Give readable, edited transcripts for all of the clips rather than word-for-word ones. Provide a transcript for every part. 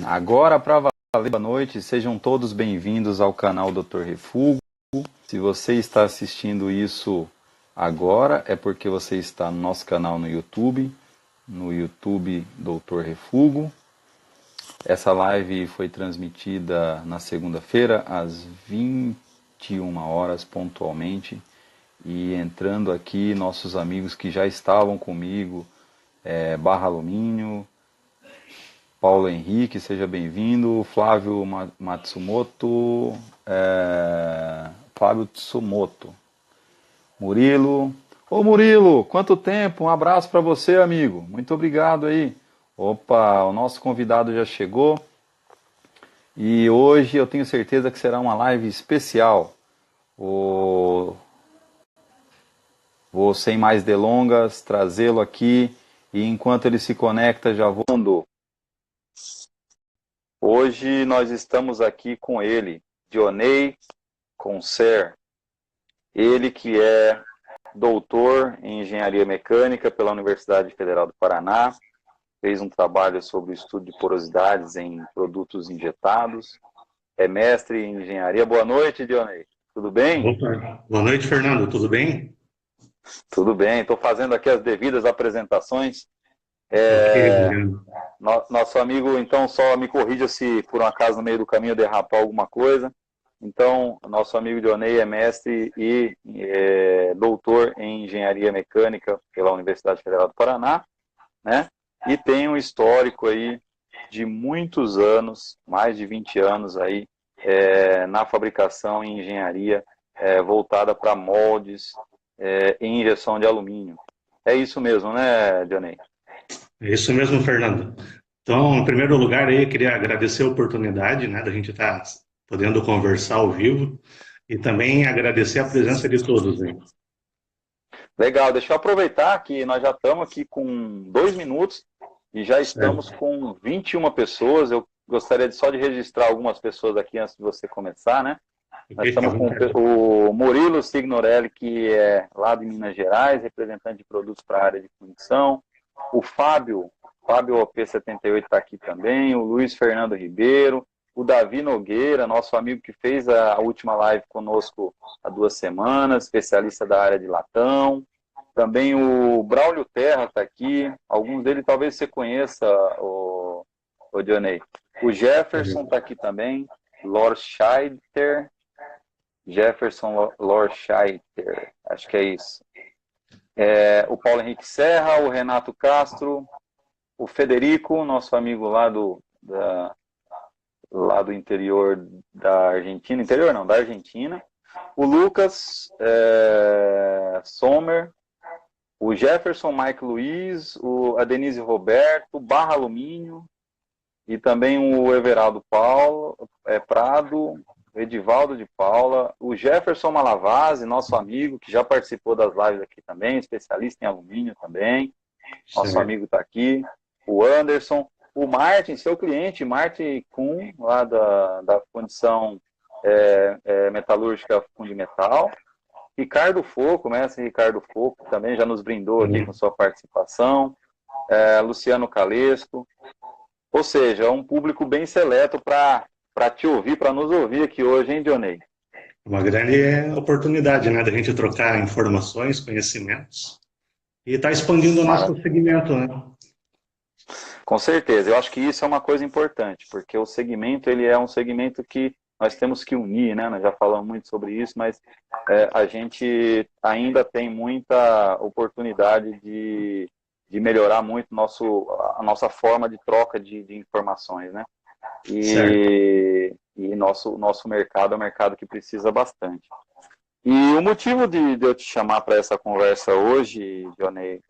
Agora para valer, boa noite, sejam todos bem-vindos ao canal Dr. Refugo. Se você está assistindo isso agora, é porque você está no nosso canal no YouTube Dr. Refugo. Essa live foi transmitida na segunda-feira, às 21 horas pontualmente. E entrando aqui, nossos amigos que já estavam comigo, Barra Alumínio, Paulo Henrique, seja bem-vindo. Flávio Matsumoto, Fábio Tsumoto. Murilo. Ô Murilo, quanto tempo? Um abraço para você, amigo. Muito obrigado aí. Opa, o nosso convidado já chegou. E hoje eu tenho certeza que será uma live especial. Vou sem mais delongas, trazê-lo aqui. E enquanto ele se conecta, já vou. Hoje nós estamos aqui com ele, Dionei Concer, ele que é doutor em Engenharia Mecânica pela Universidade Federal do Paraná, fez um trabalho sobre o estudo de porosidades em produtos injetados, é mestre em Engenharia. Boa noite, Dionei. Tudo bem? Opa. Boa noite, Fernando. Tudo bem? Tudo bem, estou fazendo aqui as devidas apresentações. Ok, obrigado. Nosso amigo, então, só me corrija se por um acaso no meio do caminho eu derrapar alguma coisa. Então, nosso amigo Dionei é mestre e doutor em Engenharia Mecânica pela Universidade Federal do Paraná, né? E tem um histórico aí de muitos anos, mais de 20 anos aí, na fabricação e engenharia voltada para moldes e injeção de alumínio. É isso mesmo, né, Dionei? É isso mesmo, Fernando. Então, em primeiro lugar, aí, eu queria agradecer a oportunidade, né, da gente estar podendo conversar ao vivo e também agradecer a presença de todos aí. Legal, deixa eu aproveitar que nós já estamos aqui com 2 minutos e já estamos Certo. com 21 pessoas. Eu gostaria só de registrar algumas pessoas aqui antes de você começar, né? Ok, Nós fica à estamos com vontade. o Murilo Signorelli, que é lá de Minas Gerais, representante de produtos para a área de fundição. O Fábio OP78 está aqui também. O Luiz Fernando Ribeiro. O Davi Nogueira, nosso amigo que fez a última live conosco há 2 semanas, especialista da área de latão. Também o Braulio Terra está aqui. Alguns deles talvez você conheça, o Dionei. O Jefferson está aqui também. Lorscheiter. Jefferson Lorscheiter. Acho que é isso. O Paulo Henrique Serra, o Renato Castro, o Federico, nosso amigo lá do interior da Argentina. Interior não, da Argentina. O Lucas Sommer. O Jefferson Mike Luiz, a Denise Roberto, Barra Alumínio, e também o Everaldo Prado, o Edivaldo de Paula, o Jefferson Malavase, nosso amigo, que já participou das lives aqui também, especialista em alumínio também, nosso Certo. amigo está aqui, o Anderson, o Martin, seu cliente, Martin Kuhn, lá da Fundição Metalúrgica Fundimetal, Ricardo Foco, mestre Ricardo Foco, também já nos brindou aqui com sua participação. Luciano Calesco. Ou seja, um público bem seleto para te ouvir, para nos ouvir aqui hoje, hein, Dionei? Uma grande oportunidade, né, da gente trocar informações, conhecimentos e estar expandindo o nosso Mara- segmento, né? Com certeza, eu acho que isso é uma coisa importante, porque o segmento, ele é um segmento que nós temos que unir, né? Nós já falamos muito sobre isso, mas a gente ainda tem muita oportunidade de melhorar muito a nossa forma de troca de informações, né? Certo. E nosso mercado é um mercado que precisa bastante. E o motivo de eu te chamar para essa conversa hoje, Dionei,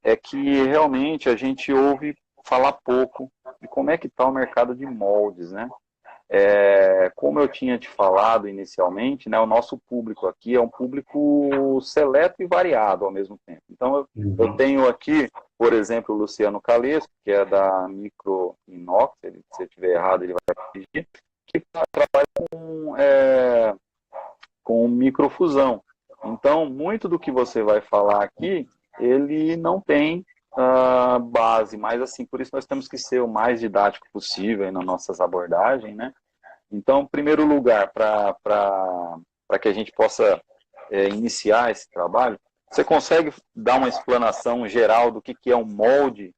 é que realmente a gente ouve falar pouco de como é que está o mercado de moldes, né? Como eu tinha te falado inicialmente, né, o nosso público aqui é um público seleto e variado ao mesmo tempo. Então, eu Uhum. tenho aqui, por exemplo, o Luciano Calesco, que é da Micro Inox, se eu estiver errado ele vai corrigir, que trabalha com microfusão. Então, muito do que você vai falar aqui, ele não tem base, mas assim, por isso nós temos que ser o mais didático possível aí nas nossas abordagens, né? Então, em primeiro lugar, para que a gente possa iniciar esse trabalho, você consegue dar uma explanação geral do que é um molde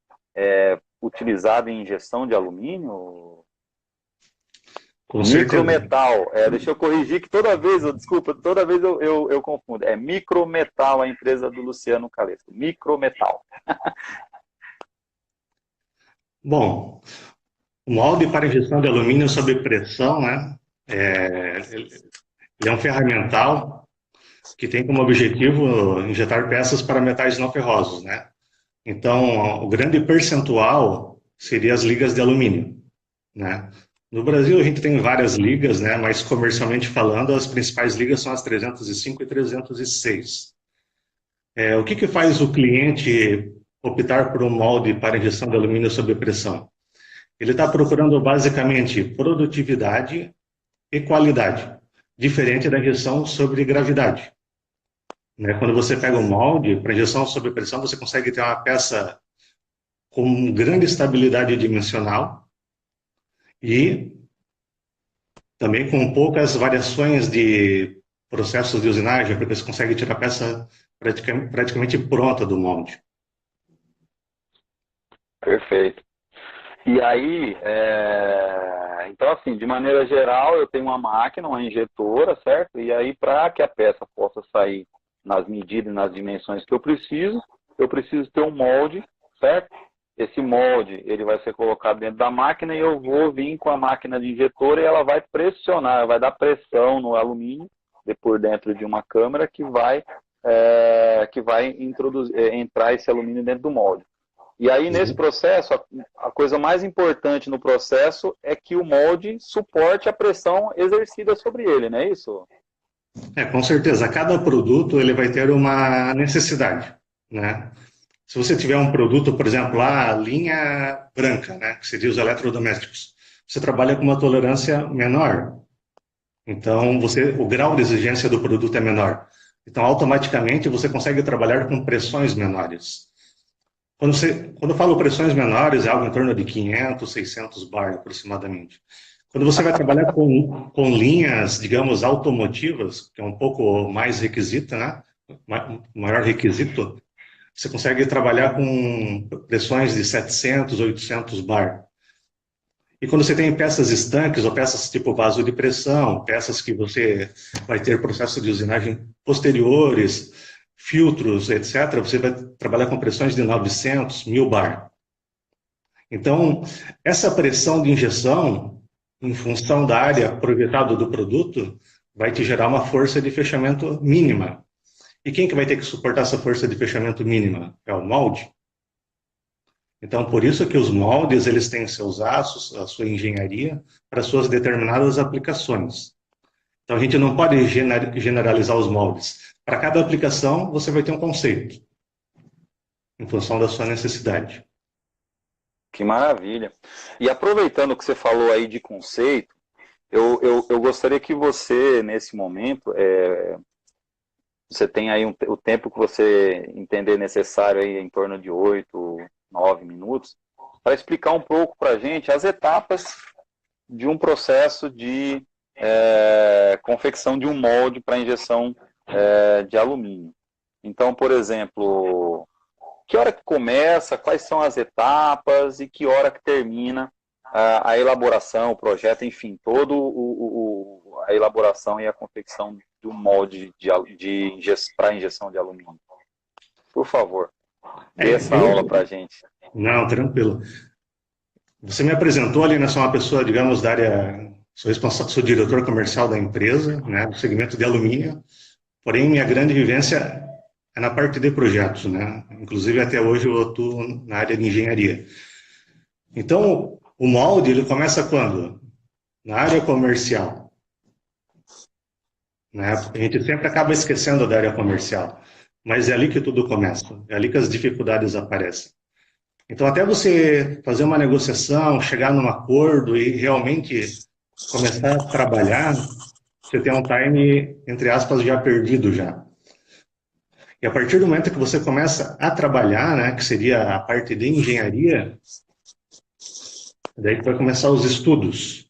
utilizado em injeção de alumínio? Com certeza. Micrometal, deixa eu corrigir que desculpa, toda vez eu confundo. É Micrometal, a empresa do Luciano Calesco. Micrometal. Bom, o molde para injeção de alumínio sob pressão, né? Ele é um ferramental que tem como objetivo injetar peças para metais não ferrosos, né? Então, o grande percentual seria as ligas de alumínio, né? No Brasil, a gente tem várias ligas, né? Mas comercialmente falando, as principais ligas são as 305 e 306. O que faz o cliente optar por um molde para injeção de alumínio sob pressão? Ele está procurando basicamente produtividade e qualidade, diferente da injeção sobre gravidade, né? Quando você pega um molde para injeção sob pressão, você consegue ter uma peça com grande estabilidade dimensional e também com poucas variações de processos de usinagem, porque você consegue tirar a peça praticamente pronta do molde. Perfeito. E aí, então assim, de maneira geral, eu tenho uma máquina, uma injetora, certo? E aí, para que a peça possa sair nas medidas e nas dimensões que eu preciso ter um molde, certo? Esse molde, ele vai ser colocado dentro da máquina e eu vou vir com a máquina de injetora e ela vai pressionar, vai dar pressão no alumínio, por dentro de uma câmara que vai entrar esse alumínio dentro do molde. E aí, nesse processo, a coisa mais importante no processo é que o molde suporte a pressão exercida sobre ele, não é isso? Com certeza. Cada produto ele vai ter uma necessidade, né? Se você tiver um produto, por exemplo, a linha branca, né, que seria os eletrodomésticos, você trabalha com uma tolerância menor. Então, o grau de exigência do produto é menor. Então, automaticamente, você consegue trabalhar com pressões menores. Quando eu falo pressões menores, é algo em torno de 500, 600 bar aproximadamente. Quando você vai trabalhar com linhas, digamos, automotivas, que é um pouco mais requisita, né? Maior requisito, você consegue trabalhar com pressões de 700, 800 bar. E quando você tem peças estanques ou peças tipo vaso de pressão, peças que você vai ter processo de usinagem posteriores, filtros, etc., você vai trabalhar com pressões de 900, 1000 bar. Então, essa pressão de injeção, em função da área projetada do produto, vai te gerar uma força de fechamento mínima. E quem que vai ter que suportar essa força de fechamento mínima? É o molde. Então, por isso que os moldes, eles têm seus aços, a sua engenharia, para suas determinadas aplicações. Então, a gente não pode generalizar os moldes. Para cada aplicação, você vai ter um conceito, em função da sua necessidade. Que maravilha. E aproveitando que você falou aí de conceito, eu gostaria que você, nesse momento, você tem aí o tempo que você entender necessário, aí, em torno de 8, 9 minutos, para explicar um pouco para a gente as etapas de um processo de confecção de um molde para injeção de alumínio. Então, por exemplo, que hora que começa, quais são as etapas e que hora que termina a elaboração, o projeto, enfim, a elaboração e a confecção do molde para injeção de alumínio. Por favor, dê essa aula para a gente. Não, tranquilo. Você me apresentou ali, né? Sou uma pessoa, digamos, da área... Sou diretor comercial da empresa, né? Do segmento de alumínio. Porém, minha grande vivência é na parte de projetos, né? Inclusive, até hoje eu atuo na área de engenharia. Então, o molde, ele começa quando? Na área comercial. Né? A gente sempre acaba esquecendo da área comercial, mas é ali que tudo começa, é ali que as dificuldades aparecem. Então, até você fazer uma negociação, chegar num acordo e realmente começar a trabalhar, você tem um time, entre aspas, já perdido já. E a partir do momento que você começa a trabalhar, né, que seria a parte de engenharia, daí que vai começar os estudos.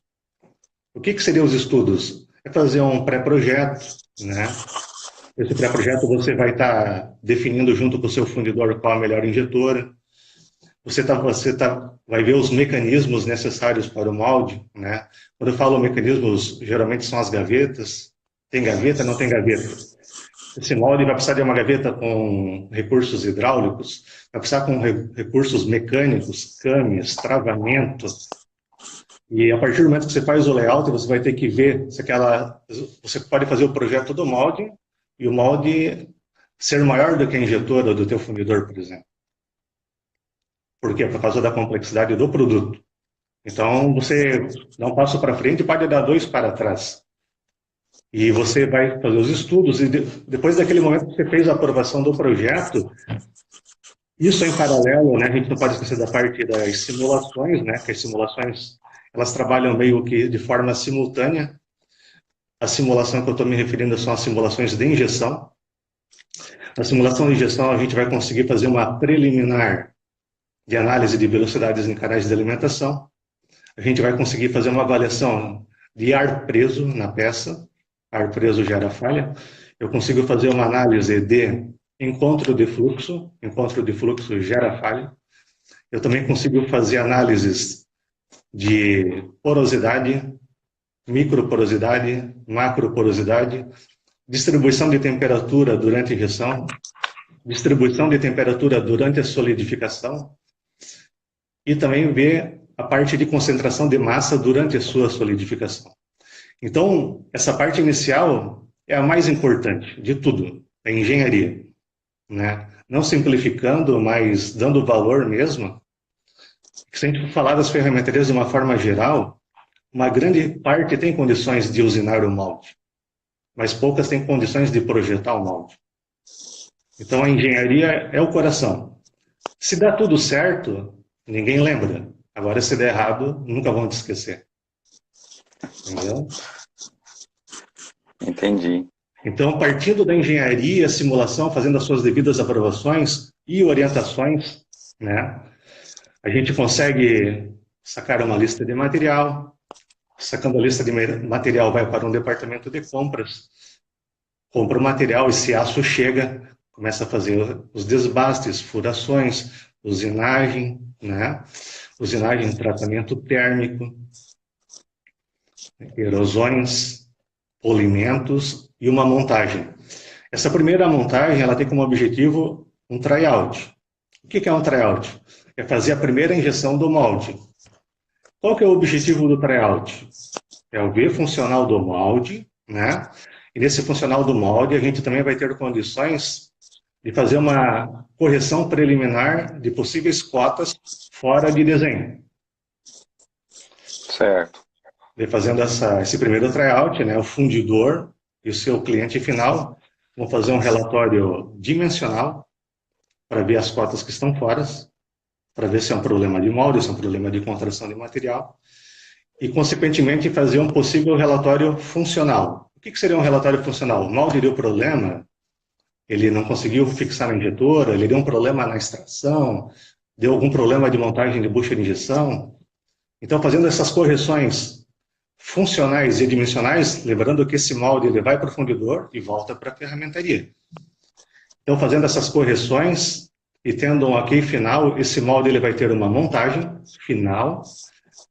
O que seriam os estudos? É fazer um pré-projeto, né? Esse pré-projeto você vai estar definindo junto com o seu fundidor qual a melhor injetora. Vai ver os mecanismos necessários para o molde, né? Quando eu falo mecanismos, geralmente são as gavetas. Tem gaveta, não tem gaveta. Esse molde vai precisar de uma gaveta com recursos hidráulicos, vai precisar com recursos mecânicos, câmeras, travamento. E a partir do momento que você faz o layout, você vai ter que ver se você pode fazer o projeto do molde e o molde ser maior do que a injetora do teu fundidor, por exemplo. Por quê? Por causa da complexidade do produto. Então, você dá um passo para frente e pode dar dois para trás. E você vai fazer os estudos, e depois daquele momento que você fez a aprovação do projeto, isso em paralelo, né, a gente não pode esquecer da parte das simulações, né, que as simulações, elas trabalham meio que de forma simultânea. A simulação que eu estou me referindo são as simulações de injeção. Na simulação de injeção, a gente vai conseguir fazer uma preliminar de análise de velocidades em canais de alimentação. A gente vai conseguir fazer uma avaliação de ar preso na peça. Ar preso gera falha. Eu consigo fazer uma análise de encontro de fluxo gera falha. Eu também consigo fazer análises de porosidade, microporosidade, macroporosidade, distribuição de temperatura durante a injeção, distribuição de temperatura durante a solidificação e também ver a parte de concentração de massa durante a sua solidificação. Então, essa parte inicial é a mais importante de tudo, a engenharia, né? Não simplificando, mas dando valor mesmo. Se a gente for falar das ferramentarias de uma forma geral, uma grande parte tem condições de usinar o molde, mas poucas têm condições de projetar o molde. Então, a engenharia é o coração. Se dá tudo certo, ninguém lembra. Agora, se der errado, nunca vão te esquecer. Entendeu? Entendi. Então, partindo da engenharia, simulação, fazendo as suas devidas aprovações e orientações, né, a gente consegue sacar uma lista de material. Sacando a lista de material, vai para um departamento de compras, compra o material, esse aço chega, começa a fazer os desbastes, furações, usinagem, né? Usinagem, tratamento térmico, erosões, polimentos e uma montagem. Essa primeira montagem, ela tem como objetivo um tryout. O que é um tryout? É fazer a primeira injeção do molde. Qual que é o objetivo do tryout? É o ver funcional do molde, né? E nesse funcional do molde, a gente também vai ter condições de fazer uma correção preliminar de possíveis cotas fora de desenho. Certo. E fazendo esse primeiro tryout, né, o fundidor e o seu cliente final vão fazer um relatório dimensional para ver as cotas que estão fora, para ver se é um problema de molde, se é um problema de contração de material, e, consequentemente, fazer um possível relatório funcional. O que seria um relatório funcional? O molde deu problema, ele não conseguiu fixar na injetora, ele deu um problema na extração, deu algum problema de montagem de bucha de injeção. Então, fazendo essas correções funcionais e dimensionais, lembrando que esse molde ele vai para o fundidor e volta para a ferramentaria. Então, fazendo essas correções e tendo um ok final, esse molde ele vai ter uma montagem final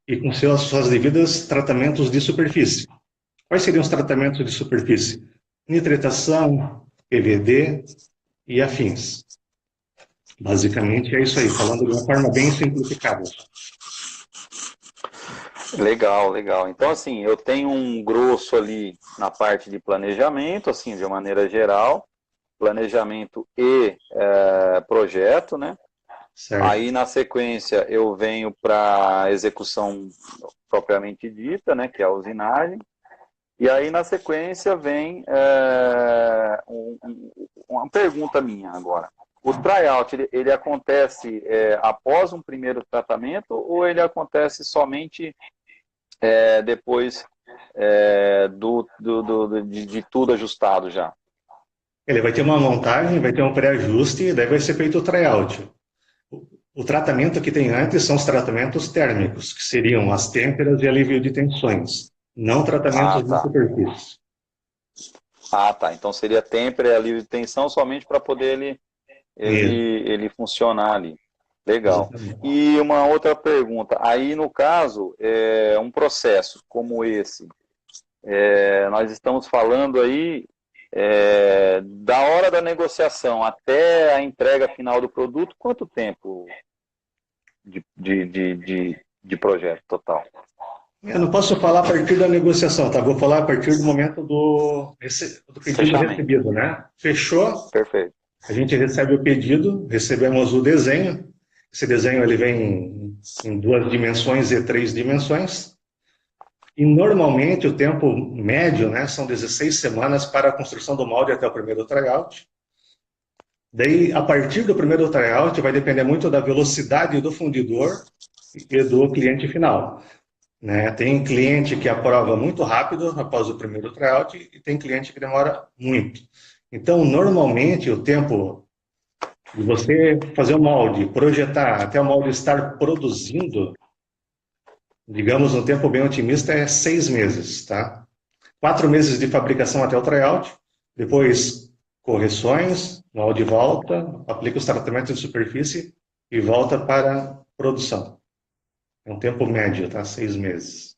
e com suas devidas tratamentos de superfície. Quais seriam os tratamentos de superfície? Nitretação, PVD e afins. Basicamente é isso aí, falando de uma forma bem simplificada. Legal, legal. Então, assim, eu tenho um grosso ali na parte de planejamento, assim, de uma maneira geral, planejamento e projeto, né? Certo. Aí, na sequência, eu venho para a execução propriamente dita, né, que é a usinagem. E aí, na sequência, vem uma pergunta minha agora. O tryout, ele acontece após um primeiro tratamento ou ele acontece somente depois de tudo ajustado já? Ele vai ter uma montagem, vai ter um pré-ajuste, e daí vai ser feito o tryout. O tratamento que tem antes são os tratamentos térmicos, que seriam as têmperas e alívio de tensões, não Ah, tratamentos de tá. superfície. Ah, tá. Então seria têmpera ali de tensão somente para poder Isso, ele funcionar ali. Legal. exatamente. E uma outra pergunta. Aí, no caso, um processo como esse, nós estamos falando aí da hora da negociação até a entrega final do produto, quanto tempo de projeto total? Eu não posso falar a partir da negociação, tá? Vou falar a partir do momento do pedido Fechamento. recebido, né? Fechou, Perfeito. a gente recebe o pedido, recebemos o desenho. Esse desenho ele vem em 2 dimensões e 3 dimensões. E normalmente o tempo médio, né, são 16 semanas para a construção do molde até o primeiro tryout. Daí, a partir do primeiro tryout, vai depender muito da velocidade do fundidor e do cliente final, né? Tem cliente que aprova muito rápido após o primeiro tryout e tem cliente que demora muito. Então, normalmente, o tempo de você fazer o molde, projetar, até o molde estar produzindo, digamos, um tempo bem otimista, é 6 meses, tá? 4 meses de fabricação até o tryout, depois correções, molde volta, aplica os tratamentos de superfície e volta para a produção. É um tempo médio, tá? 6 meses.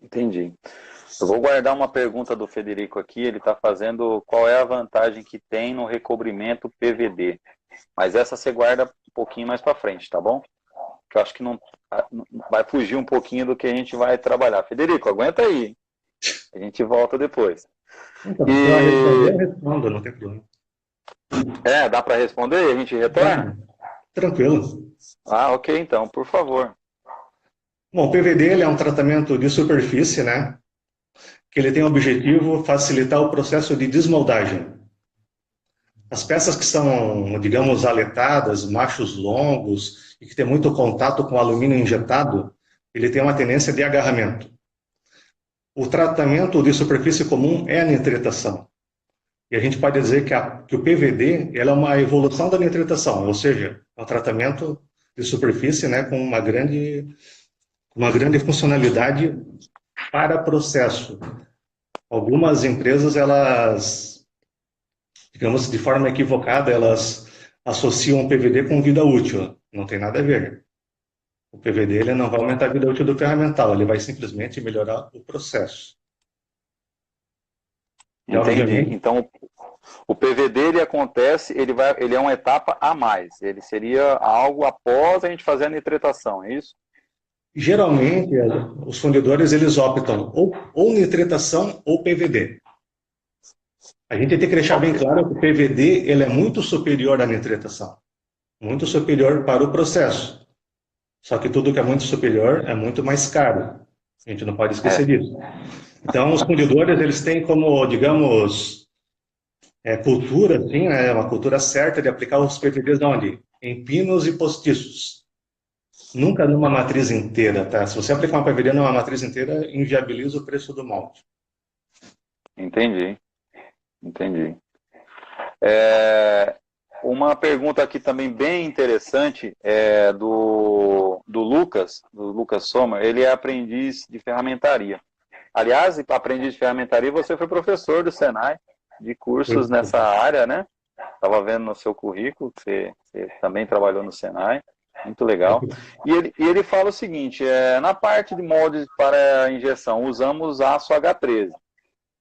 Entendi. Eu vou guardar uma pergunta do Federico aqui. Ele está fazendo qual é a vantagem que tem no recobrimento PVD. Mas essa você guarda um pouquinho mais para frente, tá bom? Que eu acho que não vai fugir um pouquinho do que a gente vai trabalhar. Federico, aguenta aí. A gente volta depois. Então, se eu responder, E eu respondo, não tem problema. dá para responder e a gente retorna? Dá, tranquilo. Ah, ok, então, por favor. Bom, o PVD ele é um tratamento de superfície, né? Que ele tem o objetivo facilitar o processo de desmoldagem. As peças que são, digamos, aletadas, machos longos e que tem muito contato com alumínio injetado, ele tem uma tendência de agarramento. O tratamento de superfície comum é a nitretação. E a gente pode dizer que o PVD ela é uma evolução da nitretação, ou seja, é um tratamento de superfície, né, com uma grande funcionalidade para processo. Algumas empresas, elas, digamos, de forma equivocada, elas associam o PVD com vida útil. Não tem nada a ver. O PVD ele não vai aumentar a vida útil do ferramental, ele vai simplesmente melhorar o processo. E, Entendi. obviamente, Então, o PVD ele acontece, ele é uma etapa a mais. Ele seria algo após a gente fazer a nitretação, é isso? geralmente, os fundidores eles optam ou nitretação ou PVD. A gente tem que deixar bem Ok. claro que o PVD ele é muito superior à nitretação, muito superior para o processo. Só que tudo que é muito superior é muito mais caro. A gente não pode esquecer É, disso. Então, os fundidores eles têm como, digamos, cultura, assim, né, uma cultura certa de aplicar os PVDs onde? Em pinos e postiços. Nunca numa matriz inteira, tá? Se você aplicar uma PVD numa matriz inteira, inviabiliza o preço do molde. entendi, entendi. É, uma pergunta aqui também bem interessante é do Lucas Sommer. Ele é aprendiz de ferramentaria. Aliás, aprendiz de ferramentaria, você foi professor do Senai, de cursos nessa área, né? Estava vendo no seu currículo que você também trabalhou no Senai. Muito legal. E ele fala o seguinte, na parte de moldes para injeção, usamos aço H13.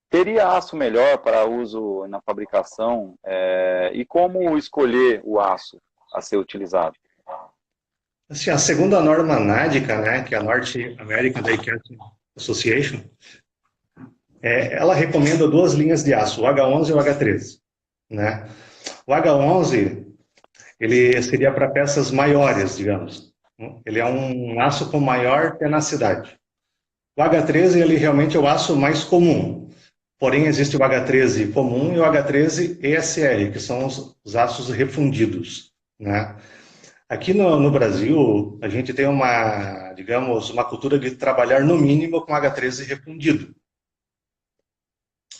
Teria aço melhor para uso na fabricação? E como escolher o aço a ser utilizado? Assim, a segunda norma NADCA, né, que é a North American Die Casting Association, ela recomenda 2 linhas de aço, o H11 e o H13, né? O H11 ele seria para peças maiores, digamos. Ele é um aço com maior tenacidade. O H13 ele realmente é o aço mais comum. Porém, existe o H13 comum e o H13 ESR, que são os aços refundidos, né? Aqui no Brasil, a gente tem digamos, uma cultura de trabalhar no mínimo com H13 refundido.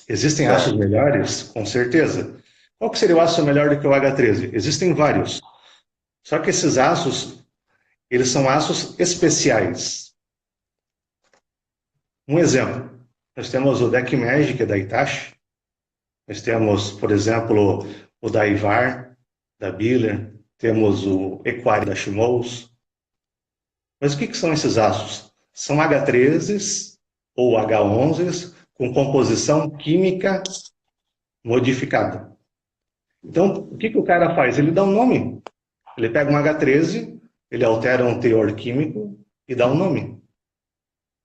Existem aços Certo. melhores? Com certeza. Qual que seria o aço melhor do que o H13? Existem vários. Só que esses aços, eles são aços especiais. Um exemplo, nós temos o Deck Magic da Hitachi, nós temos, por exemplo, o da Ivar, da Biller, temos o Equari da Shimous. Mas o que são esses aços? São H13s ou H11s com composição química modificada. Então, o que o cara faz? Ele dá um nome. Ele pega um H13, ele altera um teor químico e dá um nome.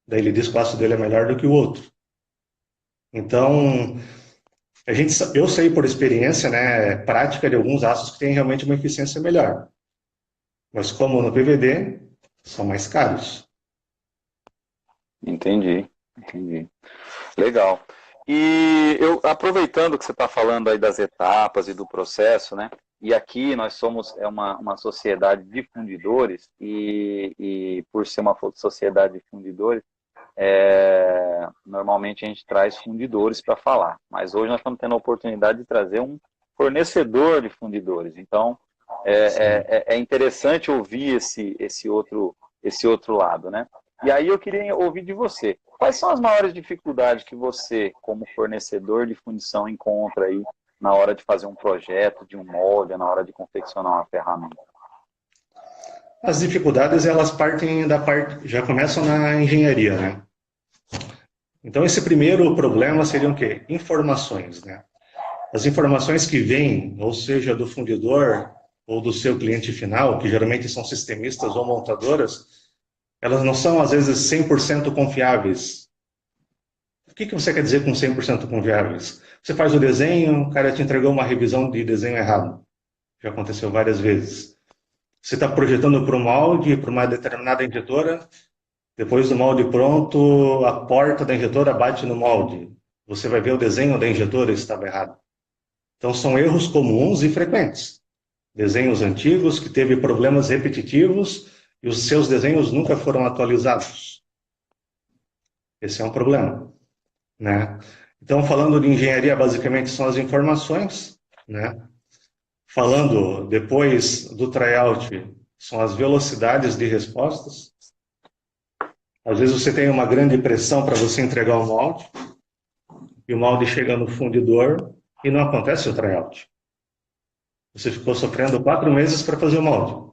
Daí ele diz que o aço dele é melhor do que o outro. Então, eu sei por experiência, né, prática de alguns aços que têm realmente uma eficiência melhor. Mas como no PVD, são mais caros. Entendi. Legal. E eu, aproveitando que você está falando aí das etapas e do processo, né? E aqui nós somos uma sociedade de fundidores e por ser uma sociedade de fundidores, normalmente a gente traz fundidores para falar. Mas hoje nós estamos tendo a oportunidade de trazer um fornecedor de fundidores. Então, é interessante ouvir esse outro lado, né? E aí eu queria ouvir de você. Quais são as maiores dificuldades que você, como fornecedor de fundição, encontra aí na hora de fazer um projeto, de um molde, na hora de confeccionar uma ferramenta? As dificuldades, elas já começam na engenharia, né? Então, esse primeiro problema seria o quê? Informações, né? As informações que vêm, ou seja, do fundidor ou do seu cliente final, que geralmente são sistemistas ou montadoras, elas não são, às vezes, 100% confiáveis. O que você quer dizer com 100% confiáveis? Você faz o desenho, o cara te entregou uma revisão de desenho errado. Já aconteceu várias vezes. Você está projetando para um molde, para uma determinada injetora, depois do molde pronto, a porta da injetora bate no molde. Você vai ver o desenho da injetora estava errado. Então, são erros comuns e frequentes. Desenhos antigos que teve problemas repetitivos e os seus desenhos nunca foram atualizados. Esse é um problema, né? Então, falando de engenharia, basicamente são as informações, né? Falando depois do tryout, são as velocidades de respostas. Às vezes você tem uma grande pressão para você entregar o molde, e o molde chega no fundidor e não acontece o tryout. Você ficou sofrendo 4 meses para fazer o molde.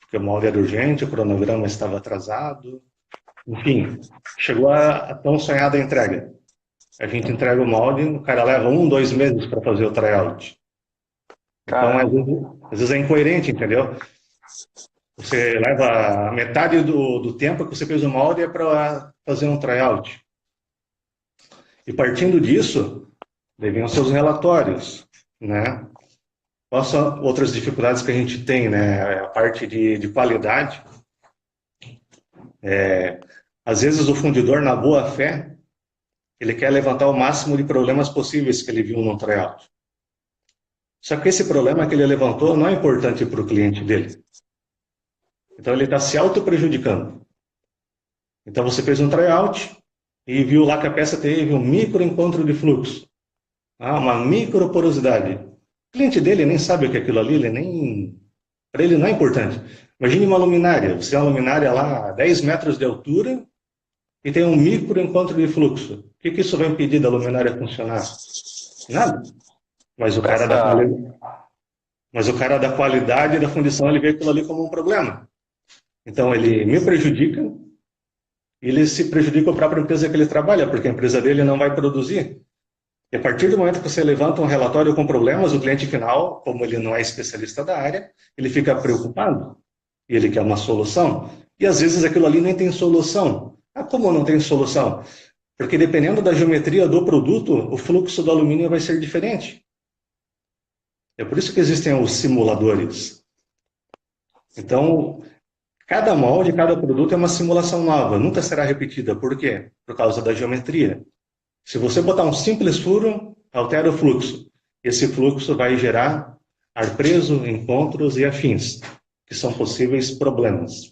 Porque o molde era urgente, o cronograma estava atrasado. Enfim, chegou a tão sonhada entrega. A gente entrega o molde, o cara leva 1, 2 meses para fazer o tryout. Então, às vezes é incoerente, entendeu? Você leva metade do tempo que você fez o molde para fazer um tryout. E partindo disso, devem os seus relatórios, né? Quais são outras dificuldades que a gente tem, né? A parte de qualidade. Às vezes o fundidor, na boa fé, ele quer levantar o máximo de problemas possíveis que ele viu no tryout. Só que esse problema que ele levantou não é importante para o cliente dele. Então ele está se auto-prejudicando. Então você fez um tryout e viu lá que a peça teve um micro encontro de fluxo. Uma microporosidade. O cliente dele nem sabe o que é aquilo ali, para ele não é importante. Imagine uma luminária. Você tem uma luminária lá a 10 metros de altura e tem um micro encontro de fluxo. O que isso vai impedir da luminária funcionar? Nada. Mas o cara da qualidade da fundição, ele vê aquilo ali como um problema. Então ele me prejudica e ele se prejudica a própria empresa que ele trabalha, porque a empresa dele não vai produzir. E a partir do momento que você levanta um relatório com problemas, o cliente final, como ele não é especialista da área, ele fica preocupado e ele quer uma solução. E às vezes aquilo ali nem tem solução. Como não tem solução? Porque dependendo da geometria do produto, o fluxo do alumínio vai ser diferente. É por isso que existem os simuladores. Então, cada molde, cada produto é uma simulação nova, nunca será repetida. Por quê? Por causa da geometria. Se você botar um simples furo, altera o fluxo. Esse fluxo vai gerar ar preso, encontros e afins, que são possíveis problemas.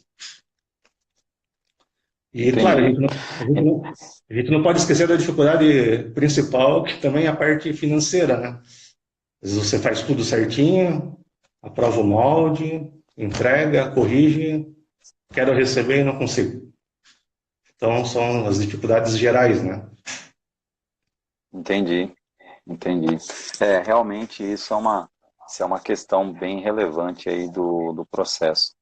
E, claro, a gente não pode esquecer da dificuldade principal, que também é a parte financeira, né? Às vezes você faz tudo certinho, aprova o molde, entrega, corrige, quero receber e não consigo. Então, são as dificuldades gerais, né? Entendi, entendi. Realmente isso é uma questão bem relevante aí do processo.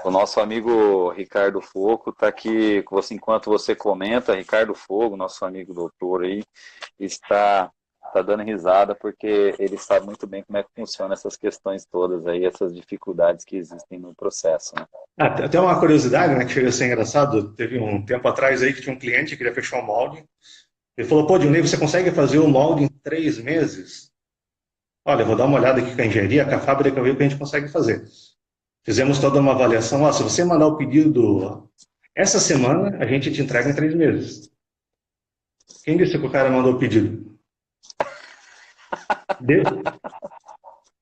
O nosso amigo Ricardo Fogo está aqui, enquanto você comenta, Ricardo Fogo, nosso amigo doutor aí, está dando risada porque ele sabe muito bem como é que funciona essas questões todas aí, essas dificuldades que existem no processo, né? Até uma curiosidade, né, que chega a ser engraçado, teve um tempo atrás aí que tinha um cliente que queria fechar um molde, ele falou, pô, Dionei, você consegue fazer o molde em 3 meses? Olha, eu vou dar uma olhada aqui com a engenharia, com a fábrica, ver o que a gente consegue fazer. Fizemos toda uma avaliação, ó, se você mandar o pedido essa semana, a gente te entrega em 3 meses. Quem disse que o cara mandou o pedido?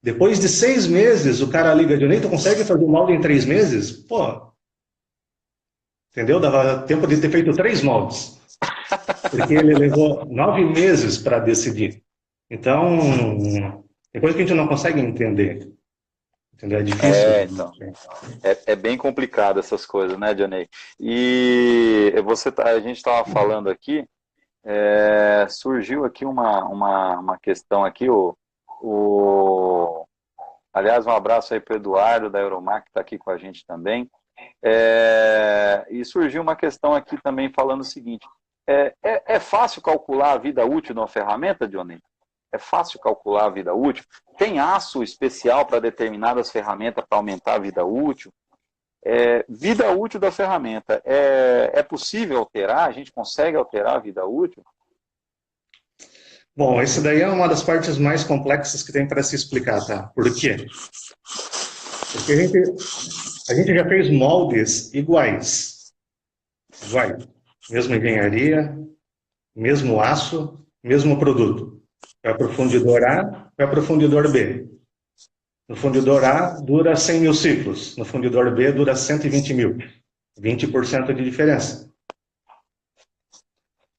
Depois de 6 meses, o cara liga, Dionei, tu consegue fazer o molde em 3 meses? Pô, entendeu? Dava tempo de ter feito 3 moldes. Porque ele levou 9 meses para decidir. Então, tem coisa que a gente não consegue entender. Entendeu? É difícil. Então, é bem complicado essas coisas, né, Dionei? E a gente estava falando aqui, surgiu aqui uma questão aqui, aliás, um abraço aí para o Eduardo da Euromar, que está aqui com a gente também. E surgiu uma questão aqui também falando o seguinte, é fácil calcular a vida útil de uma ferramenta, Dionei? É fácil calcular a vida útil? Tem aço especial para determinadas ferramentas para aumentar a vida útil? Vida útil da ferramenta, é possível alterar? A gente consegue alterar a vida útil? Bom, esse daí é uma das partes mais complexas que tem para se explicar, tá? Por quê? Porque a gente já fez moldes iguais. Mesma engenharia, mesmo aço, mesmo produto. É para o fundidor A, é para o fundidor B. No fundidor A dura 100 mil ciclos, no fundidor B dura 120 mil. 20% de diferença.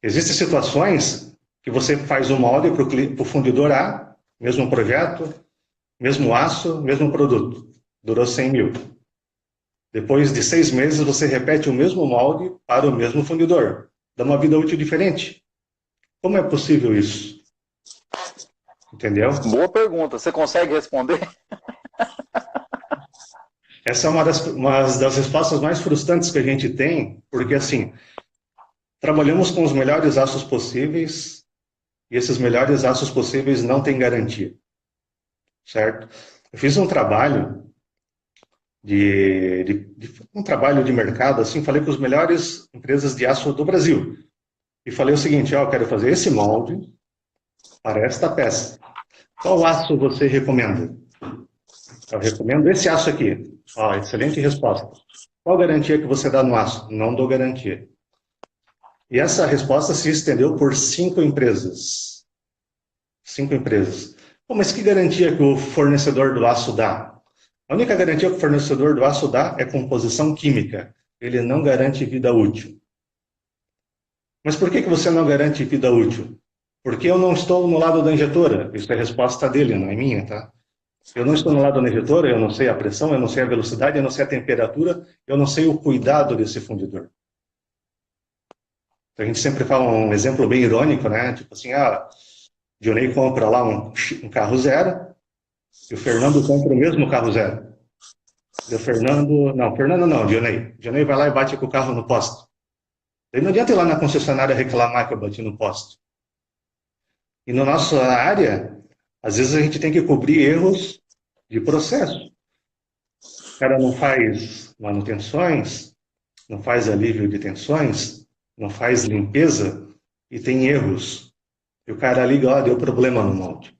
Existem situações que você faz o molde para o fundidor A, mesmo projeto, mesmo aço, mesmo produto. Durou 100 mil. Depois de 6 meses, você repete o mesmo molde para o mesmo fundidor. Dá uma vida útil diferente. Como é possível isso? Entendeu? Boa pergunta. Você consegue responder? Essa é uma das respostas mais frustrantes que a gente tem, porque, assim, trabalhamos com os melhores aços possíveis e esses melhores aços possíveis não têm garantia, certo? Eu fiz um trabalho de mercado, assim, falei com as melhores empresas de aço do Brasil e falei o seguinte, eu quero fazer esse molde para esta peça. Qual aço você recomenda? Eu recomendo esse aço aqui. Excelente resposta. Qual garantia que você dá no aço? Não dou garantia. E essa resposta se estendeu por 5 empresas. 5 empresas. Mas que garantia que o fornecedor do aço dá? A única garantia que o fornecedor do aço dá é composição química. Ele não garante vida útil. Mas por que você não garante vida útil? Porque eu não estou no lado da injetora. Isso é a resposta dele, não é minha, tá? Eu não estou no lado da injetora, eu não sei a pressão, eu não sei a velocidade, eu não sei a temperatura, eu não sei o cuidado desse fundidor. Então, a gente sempre fala um exemplo bem irônico, né? Tipo assim, Dionei compra lá um carro zero e o Fernando compra o mesmo carro zero. E o Fernando não, Dionei. Dionei vai lá e bate com o carro no poste. Daí não adianta ir lá na concessionária reclamar que eu bati no poste. E na nossa área, às vezes a gente tem que cobrir erros de processo. O cara não faz manutenções, não faz alívio de tensões, não faz limpeza e tem erros. E o cara liga, deu problema no molde.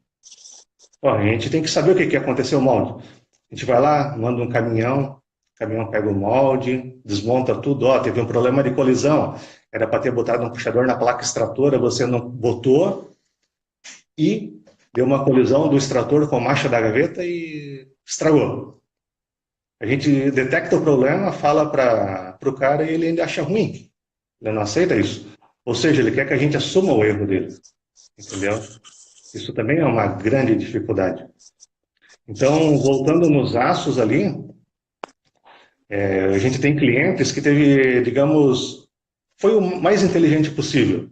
A gente tem que saber o que aconteceu no molde. A gente vai lá, manda um caminhão, o caminhão pega o molde, desmonta tudo, teve um problema de colisão, era para ter botado um puxador na placa extratora, você não botou, e deu uma colisão do extrator com a marcha da gaveta e estragou. A gente detecta o problema, fala para o cara e ele ainda acha ruim. Ele não aceita isso. Ou seja, ele quer que a gente assuma o erro dele. Entendeu? Isso também é uma grande dificuldade. Então, voltando nos aços ali, a gente tem clientes que teve, digamos, foi o mais inteligente possível.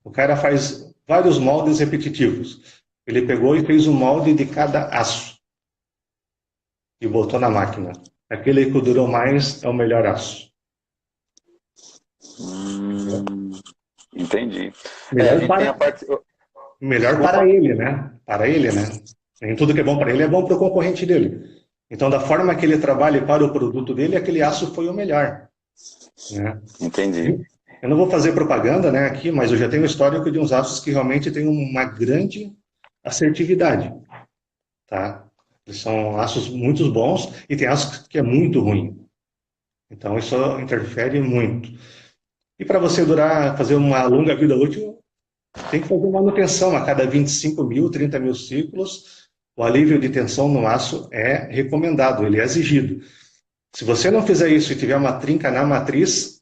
O cara faz vários moldes repetitivos. Ele pegou e fez um molde de cada aço e botou na máquina. Aquele que durou mais é o melhor aço. Hum, entendi. A Melhor gente tem a para, parte. melhor para Desculpa? ele, né? Para ele, né? Nem tudo que é bom para ele é bom para o concorrente dele. Então, da forma que ele trabalha para o produto dele, aquele aço foi o melhor, né? Entendi. Eu não vou fazer propaganda, né, aqui, mas eu já tenho um histórico de uns aços que realmente têm uma grande assertividade, tá? Eles são aços muito bons e tem aços que é muito ruim. Então, isso interfere muito. E para você durar, fazer uma longa vida útil, tem que fazer manutenção a cada 25 mil, 30 mil ciclos. O alívio de tensão no aço é recomendado, ele é exigido. Se você não fizer isso e tiver uma trinca na matriz,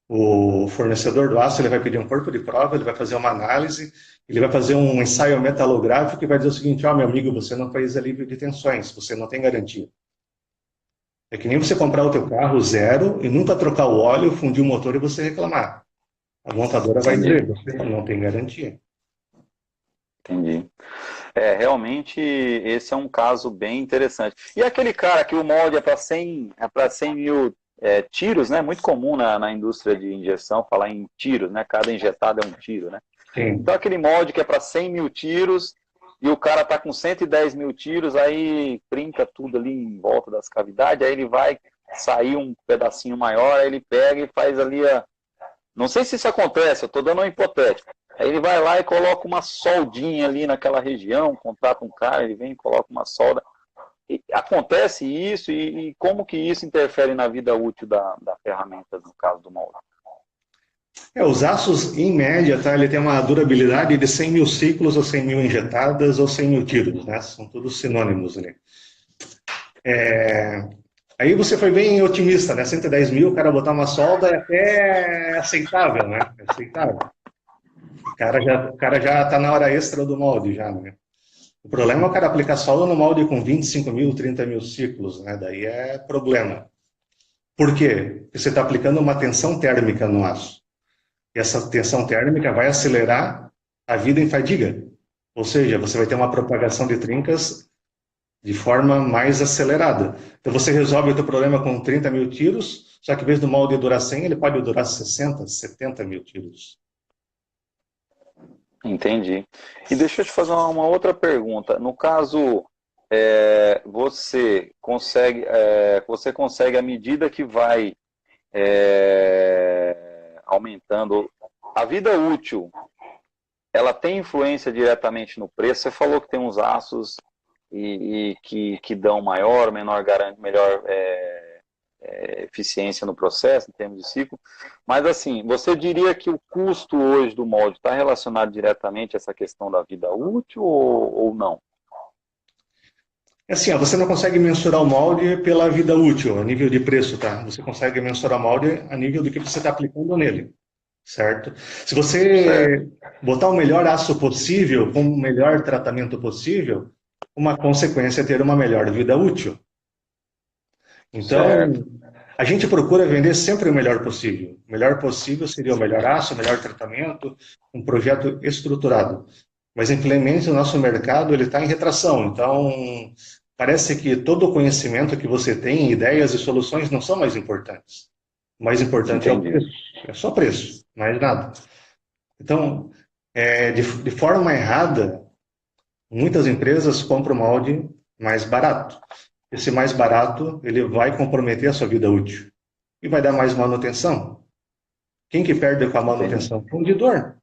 o fornecedor do aço ele vai pedir um corpo de prova, ele vai fazer uma análise, ele vai fazer um ensaio metalográfico e vai dizer o seguinte: ó, meu amigo, você não fez alívio de tensões, você não tem garantia. É que nem você comprar o teu carro zero e nunca trocar o óleo, fundir o motor e você reclamar. A montadora vai Entendi. dizer, você não tem garantia. Entendi. Realmente esse é um caso bem interessante. E aquele cara que o molde é para 100 mil tiros, né? Muito comum na indústria de injeção falar em tiros, né? Cada injetado é um tiro, né? Sim. Então aquele molde que é para 100 mil tiros e o cara tá com 110 mil tiros, aí trinca tudo ali em volta das cavidades, aí ele vai sair um pedacinho maior, aí ele pega e faz ali a... Não sei se isso acontece, eu estou dando um hipotético. Aí ele vai lá e coloca uma soldinha ali naquela região, contrata um cara, ele vem e coloca uma solda. E acontece isso e como que isso interfere na vida útil da ferramenta, no caso do molde? Os aços, em média, tá, ele tem uma durabilidade de 100 mil ciclos, ou 100 mil injetadas, ou 100 mil tiros, né? São todos sinônimos ali. Aí você foi bem otimista, né? 110 mil, o cara botar uma solda é até aceitável, né? É aceitável. O cara já tá na hora extra do molde, já, né? O problema é o cara aplicar solda no molde com 25 mil, 30 mil ciclos, né? Daí é problema. Por quê? Porque você está aplicando uma tensão térmica no aço. E essa tensão térmica vai acelerar a vida em fadiga. Ou seja, você vai ter uma propagação de trincas de forma mais acelerada. Então você resolve o teu problema com 30 mil tiros, só que em vez do molde durar 100, ele pode durar 60, 70 mil tiros. Entendi. E deixa eu te fazer uma outra pergunta. No caso, você consegue, à medida que vai aumentando a vida útil, ela tem influência diretamente no preço? Você falou que tem uns aços que dão maior, menor melhor eficiência no processo, em termos de ciclo. Mas, assim, você diria que o custo hoje do molde está relacionado diretamente a essa questão da vida útil ou não? É assim, ó, você não consegue mensurar o molde pela vida útil, a nível de preço, tá? Você consegue mensurar o molde a nível do que você está aplicando nele, certo? Se Certo. você botar o melhor aço possível, com o melhor tratamento possível, uma consequência é ter uma melhor vida útil. Certo. Então, a gente procura vender sempre o melhor possível. O melhor possível seria o melhor aço, o melhor tratamento, um projeto estruturado. Mas, infelizmente, o nosso mercado ele está em retração. Então, parece que todo o conhecimento que você tem, ideias e soluções não são mais importantes. O mais importante é o Entendi. preço. É só preço, mais nada. Então, de forma errada, muitas empresas compram molde mais barato. Esse mais barato, ele vai comprometer a sua vida útil e vai dar mais manutenção. Quem que perde com a Entendi. manutenção? O fundidor.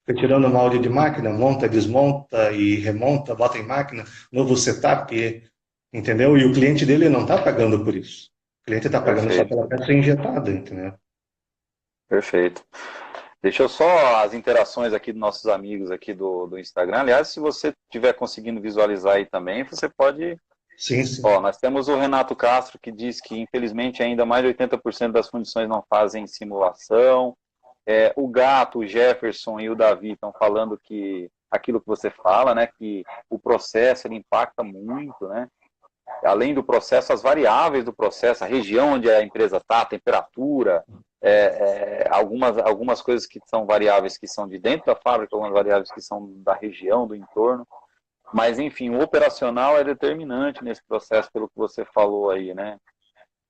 Fica tirando molde de máquina, monta, desmonta e remonta, bota em máquina, novo setup, entendeu? E o cliente dele não está pagando por isso. O cliente está pagando só Perfeito. pela peça injetada, entendeu? Perfeito. Deixa eu só as interações aqui dos nossos amigos aqui do Instagram. Aliás, se você estiver conseguindo visualizar aí também, você pode. Sim, sim. Ó, nós temos o Renato Castro que diz que, infelizmente, ainda mais de 80% das fundições não fazem simulação. O Gato, o Jefferson e o Davi estão falando que aquilo que você fala, né, que o processo ele impacta muito, né? Além do processo, as variáveis do processo, a região onde a empresa está, a temperatura, algumas coisas que são variáveis que são de dentro da fábrica, algumas variáveis que são da região, do entorno. Mas, enfim, o operacional é determinante nesse processo, pelo que você falou aí, né?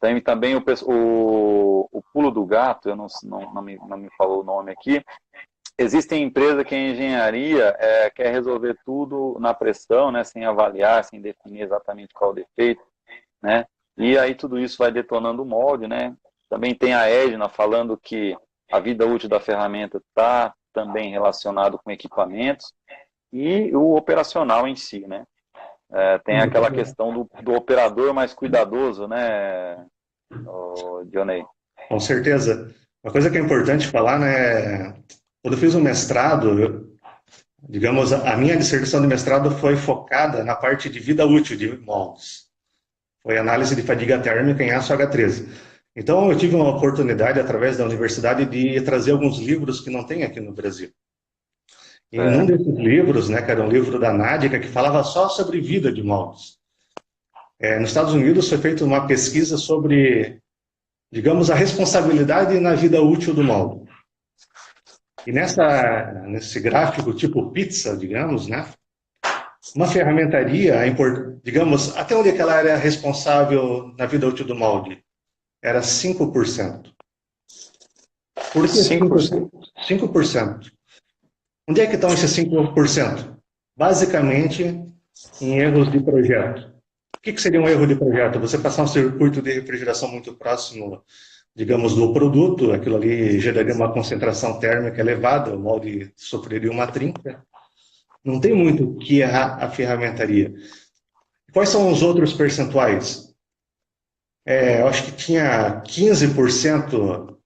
Tem também o pulo do gato, eu não me falou o nome aqui. Existem empresas que a engenharia quer resolver tudo na pressão, né, sem avaliar, sem definir exatamente qual o defeito, né? E aí tudo isso vai detonando o molde, né? Também tem a Edna falando que a vida útil da ferramenta está também relacionado com equipamentos e o operacional em si, né? Tem aquela questão do operador mais cuidadoso, né, Dionei? Com certeza. Uma coisa que é importante falar, né? Quando eu fiz o mestrado, digamos, a minha dissertação de mestrado foi focada na parte de vida útil de moldes. Foi análise de fadiga térmica em aço H13. Então, eu tive uma oportunidade, através da universidade, de trazer alguns livros que não tem aqui no Brasil. E num desses livros, né, que era um livro da Nádica, que falava só sobre vida de moldes. Nos Estados Unidos foi feita uma pesquisa sobre, digamos, a responsabilidade na vida útil do molde. E nesse gráfico tipo pizza, digamos, né, uma ferramentaria, digamos, até onde é que ela era responsável na vida útil do molde? Era 5%. Por que 5%? 5%. Onde é que estão esses 5%? Basicamente, em erros de projeto. O que seria um erro de projeto? Você passar um circuito de refrigeração muito próximo, digamos, do produto, aquilo ali geraria uma concentração térmica elevada, o molde sofreria uma trinca. Não tem muito o que errar a ferramentaria. Quais são os outros percentuais? Eu acho que tinha 15%,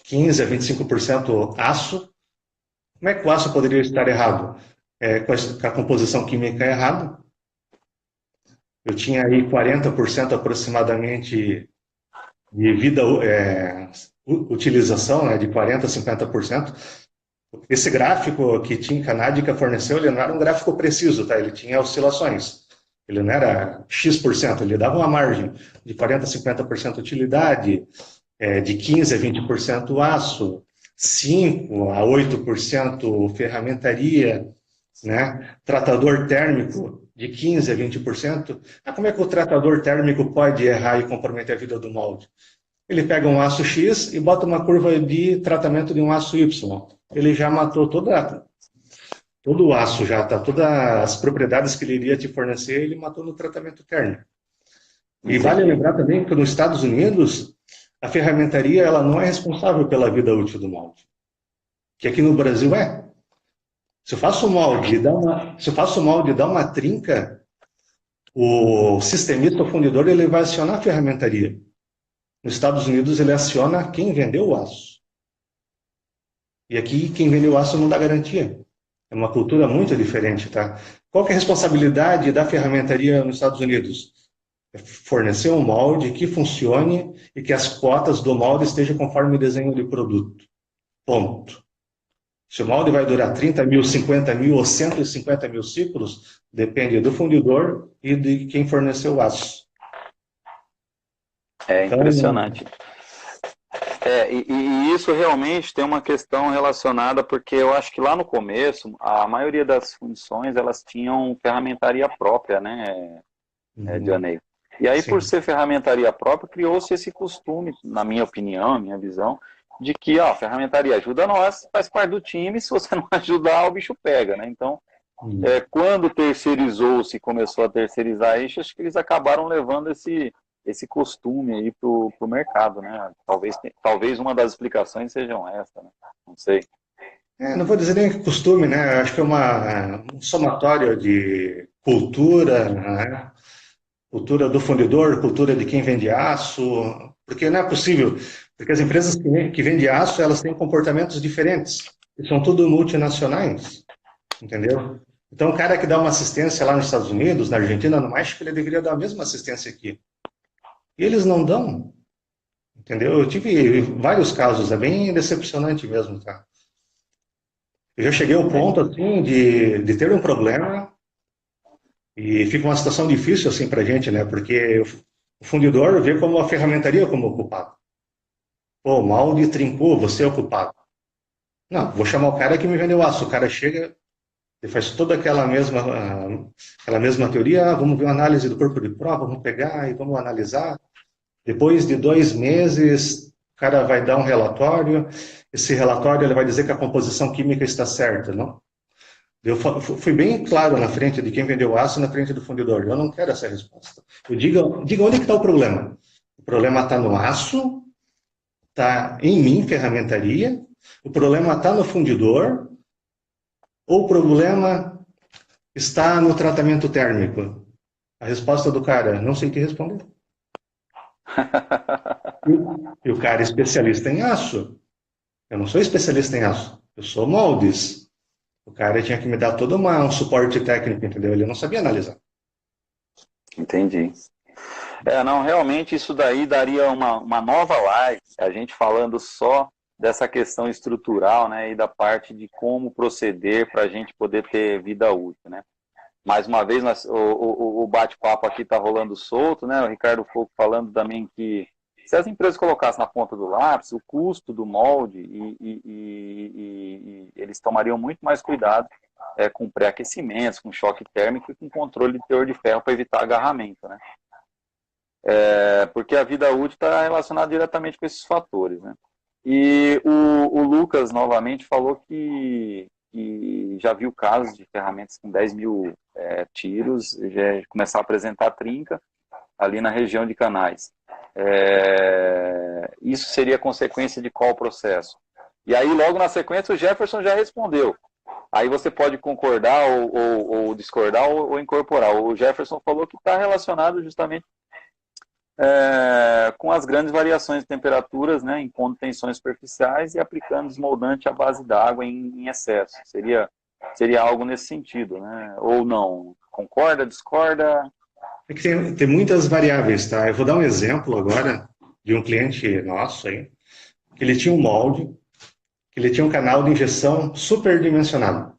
15% a 25% aço. Como é que o aço poderia estar errado? Com a composição química errada. Eu tinha aí 40% aproximadamente de vida, utilização, né, de 40% a 50%. Esse gráfico que a Nádica forneceu, ele não era um gráfico preciso, tá? Ele tinha oscilações. Ele não era X%, ele dava uma margem de 40% a 50% utilidade, de 15% a 20% aço, 5% a 8% ferramentaria, né? Tratador térmico de 15% a 20%. Como é que o tratador térmico pode errar e comprometer a vida do molde? Ele pega um aço X e bota uma curva de tratamento de um aço Y. Ele já matou todo o aço, já tá, todas as propriedades que ele iria te fornecer, ele matou no tratamento térmico. E vale lembrar também que nos Estados Unidos, a ferramentaria ela não é responsável pela vida útil do molde. Que aqui no Brasil é. Se eu faço o molde e dá uma trinca, o sistemista, o fundidor, ele vai acionar a ferramentaria. Nos Estados Unidos, ele aciona quem vendeu o aço. E aqui, quem vendeu o aço não dá garantia. É uma cultura muito diferente, tá? Qual que é a responsabilidade da ferramentaria nos Estados Unidos? É fornecer um molde que funcione e que as cotas do molde estejam conforme o desenho de produto. Ponto. Se o molde vai durar 30 mil, 50 mil ou 150 mil ciclos, depende do fundidor e de quem forneceu o aço. É impressionante. E isso realmente tem uma questão relacionada, porque eu acho que lá no começo, a maioria das funções, elas tinham ferramentaria própria, né, Dionei? E aí, por ser ferramentaria própria, criou-se esse costume, na minha opinião, minha visão, de que a ferramentaria ajuda nós, faz parte do time, se você não ajudar, o bicho pega, né? Então, quando terceirizou-se e começou a terceirizar isso, acho que eles acabaram levando esse costume aí pro mercado, né? Talvez uma das explicações sejam essa, né? Não sei. Não vou dizer nem costume, né? Acho que é um somatório de cultura, né? Cultura do fundidor, cultura de quem vende aço, porque não é possível, porque as empresas que vendem aço, elas têm comportamentos diferentes, e são tudo multinacionais, entendeu? Então, o cara que dá uma assistência lá nos Estados Unidos, na Argentina, no México, ele deveria dar a mesma assistência aqui. E eles não dão, entendeu? Eu tive vários casos, é bem decepcionante mesmo, tá? Eu já cheguei ao ponto, assim, de ter um problema e fica uma situação difícil, assim, para a gente, né? Porque o fundidor vê como a ferramentaria como o culpado. Pô, o molde trincou, você é o culpado. Não, vou chamar o cara que me vendeu aço. O cara chega e faz toda aquela mesma teoria. Vamos ver uma análise do corpo de prova, vamos pegar e vamos analisar. Depois de 2 meses, o cara vai dar um relatório. Esse relatório ele vai dizer que a composição química está certa, não? Eu fui bem claro na frente de quem vendeu aço, na frente do fundidor. Eu não quero essa resposta. Diga onde que está o problema. O problema está no aço, está em mim, ferramentaria. O problema está no fundidor. Ou o problema está no tratamento térmico. A resposta do cara, não sei o que responder. E o cara é especialista em aço. Eu não sou especialista em aço. Eu sou moldes. O cara tinha que me dar todo um suporte técnico, entendeu? Ele não sabia analisar. Entendi. Não, realmente isso daí daria uma nova live, a gente falando só dessa questão estrutural, né, e da parte de como proceder para a gente poder ter vida útil, né. Mais uma vez, o bate-papo aqui está rolando solto, né, o Ricardo Foucault falando também que se as empresas colocassem na ponta do lápis o custo do molde, e eles tomariam muito mais cuidado com pré-aquecimentos, com choque térmico e com controle de teor de ferro para evitar agarramento, né. Porque a vida útil está relacionada diretamente com esses fatores, né. E o Lucas, novamente, falou que já viu casos de ferramentas com 10 mil tiros, já começar a apresentar trinca ali na região de Canais. Isso seria consequência de qual processo? E aí, logo na sequência, o Jefferson já respondeu. Aí você pode concordar ou discordar ou incorporar. O Jefferson falou que está relacionado justamente com as grandes variações de temperaturas, né, impondo tensões superficiais e aplicando desmoldante à base d'água em excesso. Seria algo nesse sentido, né? Ou não? Concorda, discorda? É que tem muitas variáveis, tá? Eu vou dar um exemplo agora de um cliente nosso aí, que ele tinha um molde, que ele tinha um canal de injeção superdimensionado.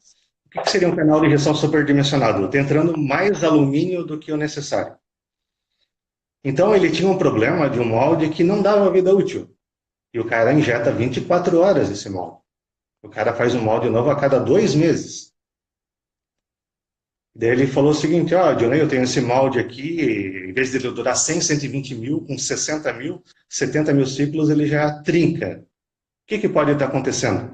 O que seria um canal de injeção superdimensionado? Está entrando mais alumínio do que o necessário. Então ele tinha um problema de um molde que não dava vida útil. E o cara injeta 24 horas esse molde. O cara faz um molde novo a cada 2 meses. Daí ele falou o seguinte, Johnny, eu tenho esse molde aqui, em vez de ele durar 100, 120 mil, com 60 mil, 70 mil ciclos, ele já trinca. O que pode estar acontecendo?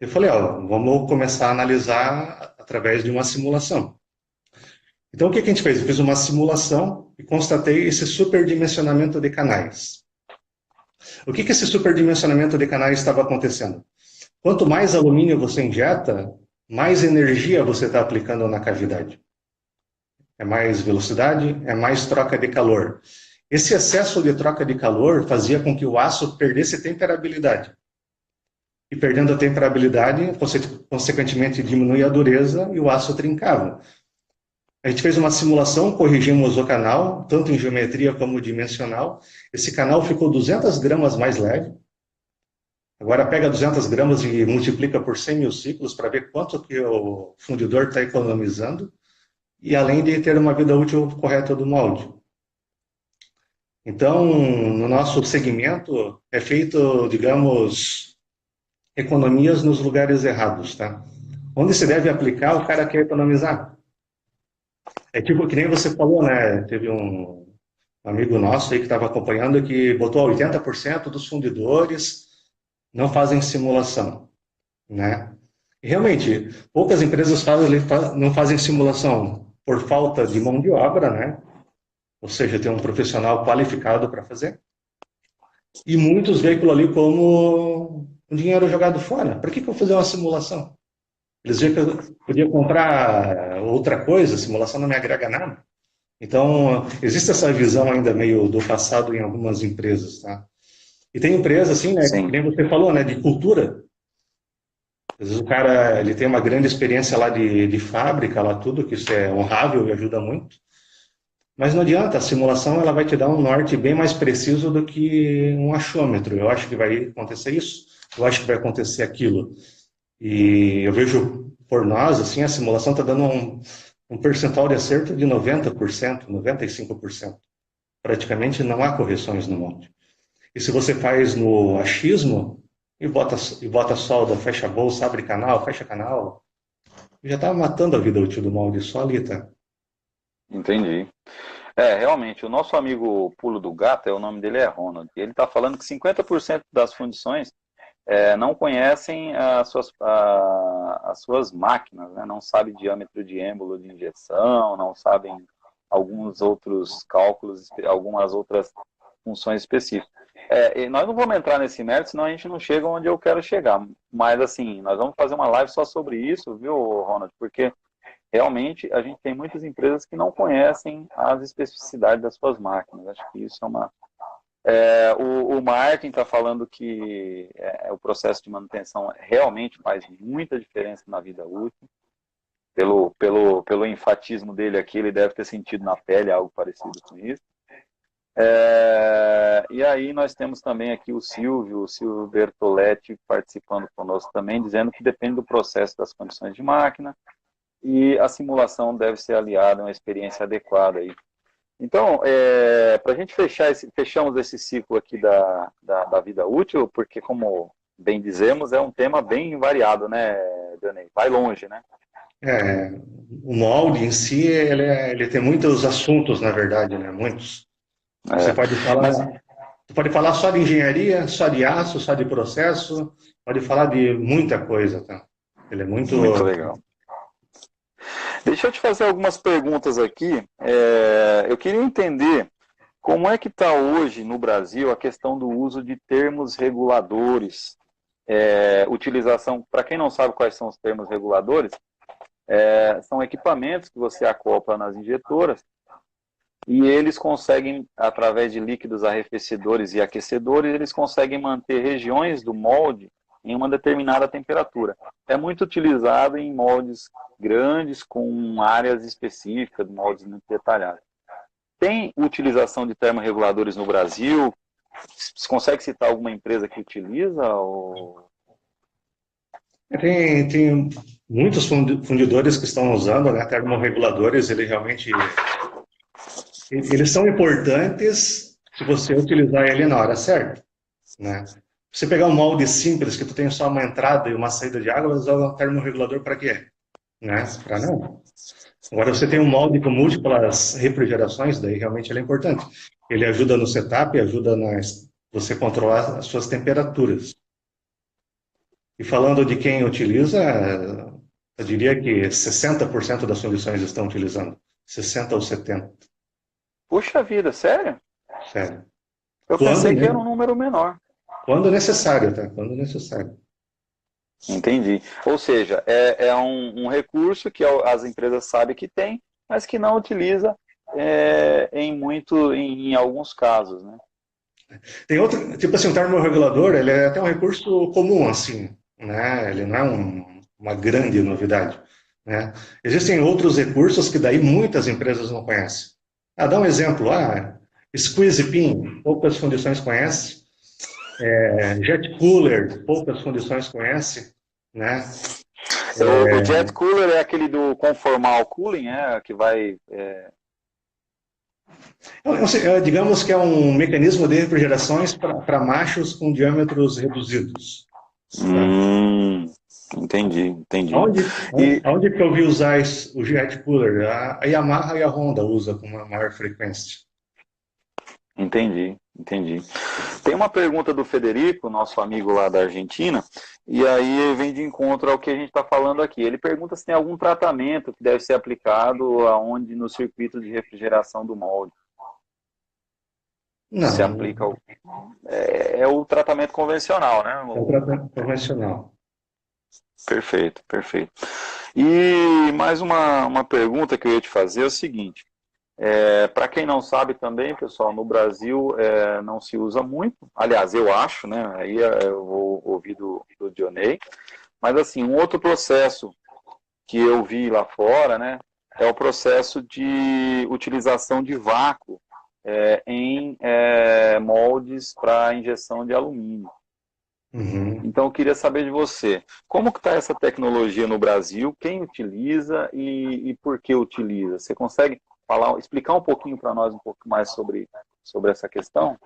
Eu falei, vamos começar a analisar através de uma simulação. Então, o que a gente fez? Eu fiz uma simulação e constatei esse superdimensionamento de canais. O que esse superdimensionamento de canais estava acontecendo? Quanto mais alumínio você injeta, mais energia você está aplicando na cavidade. É mais velocidade, é mais troca de calor. Esse excesso de troca de calor fazia com que o aço perdesse temperabilidade. E perdendo a temperabilidade, consequentemente diminui a dureza e o aço trincava. A gente fez uma simulação, corrigimos o canal, tanto em geometria como dimensional. Esse canal ficou 200 gramas mais leve. Agora pega 200 gramas e multiplica por 100 mil ciclos para ver quanto que o fundidor está economizando. E além de ter uma vida útil correta do molde. Então, no nosso segmento, é feito, digamos, economias nos lugares errados, tá? Onde se deve aplicar, o cara quer economizar. É tipo que nem você falou, né? Teve um amigo nosso aí que estava acompanhando que botou 80% dos fundidores não fazem simulação, né? E realmente, poucas empresas não fazem simulação por falta de mão de obra, né? Ou seja, tem um profissional qualificado para fazer. E muitos veem aquilo ali como um dinheiro jogado fora. Para que eu vou fazer uma simulação? Eles veem que eu podia comprar outra coisa, a simulação não me agrega nada. Então, existe essa visão ainda meio do passado em algumas empresas, tá? E tem empresas, assim, né, que nem você falou, né, de cultura. Às vezes o cara ele tem uma grande experiência lá de fábrica, lá tudo, que isso é honrável e ajuda muito. Mas não adianta, a simulação ela vai te dar um norte bem mais preciso do que um achômetro. Eu acho que vai acontecer isso, eu acho que vai acontecer aquilo. E eu vejo por nós, assim, a simulação está dando um percentual de acerto de 90%, 95%. Praticamente não há correções no molde. E se você faz no achismo e bota solda, fecha a bolsa, abre canal, fecha canal, já está matando a vida útil do molde só ali, tá? Entendi. Realmente, o nosso amigo Pulo do Gato, o nome dele é Ronald, ele está falando que 50% das fundições não conhecem as suas máquinas, né? Não sabem diâmetro de êmbolo de injeção, não sabem alguns outros cálculos, algumas outras funções específicas. E nós não vamos entrar nesse mérito, senão a gente não chega onde eu quero chegar. Mas, assim, nós vamos fazer uma live só sobre isso, viu, Ronald? Porque realmente a gente tem muitas empresas que não conhecem as especificidades das suas máquinas. Acho que isso é uma. O Martin está falando que o processo de manutenção realmente faz muita diferença na vida útil. Pelo enfatismo dele aqui, ele deve ter sentido na pele algo parecido com isso. E aí nós temos também aqui o Silvio Bertoletti participando conosco também, dizendo que depende do processo das condições de máquina e a simulação deve ser aliada a uma experiência adequada aí. Então, para a gente fechamos esse ciclo aqui da vida útil, porque como bem dizemos, é um tema bem variado, né, Dani? Vai longe, né? É, o molde em si, ele tem muitos assuntos, na verdade, né? Muitos. Você pode Mas falar, você pode falar só de engenharia, só de aço, só de processo, pode falar de muita coisa, tá? Ele é muito. muito legal. Deixa eu te fazer algumas perguntas aqui. Eu queria entender como é que está hoje no Brasil a questão do uso de termos reguladores. Utilização, para quem não sabe quais são os termos reguladores, são equipamentos que você acopla nas injetoras e eles conseguem, através de líquidos arrefecedores e aquecedores, eles conseguem manter regiões do molde em uma determinada temperatura. É muito utilizado em moldes grandes, com áreas específicas, moldes muito detalhados. Tem utilização de termorreguladores no Brasil? Você consegue citar alguma empresa que utiliza? Ou... Tem muitos fundidores que estão usando, né? Termorreguladores, eles são importantes se você utilizar ele na hora certa, né? Você pegar um molde simples, que tu tem só uma entrada e uma saída de água, usar um termorregulador para quê? Né? Para não. Agora, você tem um molde com múltiplas refrigerações, daí realmente ele é importante. Ele ajuda no setup, ajuda você controlar as suas temperaturas. E falando de quem utiliza, eu diria que 60% das soluções estão utilizando. 60 ou 70. Puxa vida, sério? Sério. Eu pensei que era um número menor. Quando necessário, tá? Quando necessário. Entendi. Ou seja, é um recurso que as empresas sabem que tem, mas que não utiliza em alguns casos, né? Tem outro, tipo assim, o termorregulador, ele é até um recurso comum, assim, né? Ele não é uma grande novidade, né? Existem outros recursos que daí muitas empresas não conhecem. Dá um exemplo, squeeze pin, poucas fundições conhecem. Jet cooler, poucas fundições conhecem, né? O jet cooler é aquele do conformal cooling, que vai... Digamos que é um mecanismo de refrigerações para machos com diâmetros reduzidos. Entendi. Onde que eu vi usar o jet cooler? A Yamaha e a Honda usam com uma maior frequência. Entendi. Tem uma pergunta do Federico, nosso amigo lá da Argentina, e aí vem de encontro ao que a gente está falando aqui. Ele pergunta se tem algum tratamento que deve ser aplicado aonde no circuito de refrigeração do molde. Não. Se aplica o tratamento convencional, né? É o tratamento convencional. Perfeito. E mais uma pergunta que eu ia te fazer é o seguinte. Para quem não sabe também, pessoal, no Brasil não se usa muito. Aliás, eu acho, né? Aí eu vou ouvir do Dionei. Mas, assim, um outro processo que eu vi lá fora, né? É o processo de utilização de vácuo em moldes para injeção de alumínio. Uhum. Então, eu queria saber de você, como que está essa tecnologia no Brasil, quem utiliza e por que utiliza? Você consegue explicar um pouquinho para nós um pouco mais sobre essa questão?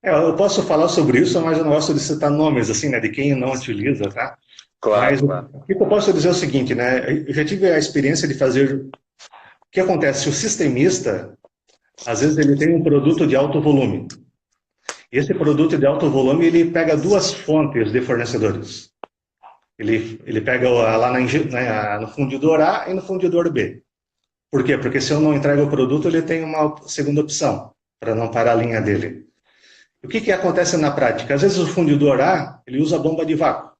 Eu posso falar sobre isso, mas eu não gosto de citar nomes, assim, né, de quem não utiliza, tá? Claro, Mas claro. o que eu posso dizer é o seguinte, né? Eu já tive a experiência de fazer. O que acontece? O sistemista, às vezes, ele tem um produto de alto volume. E esse produto de alto volume, ele pega duas fontes de fornecedores. Ele pega lá no fundidor A e no fundidor B. Por quê? Porque se eu não entrego o produto, ele tem uma segunda opção, para não parar a linha dele. O que acontece na prática? Às vezes o fundidor A, ele usa bomba de vácuo.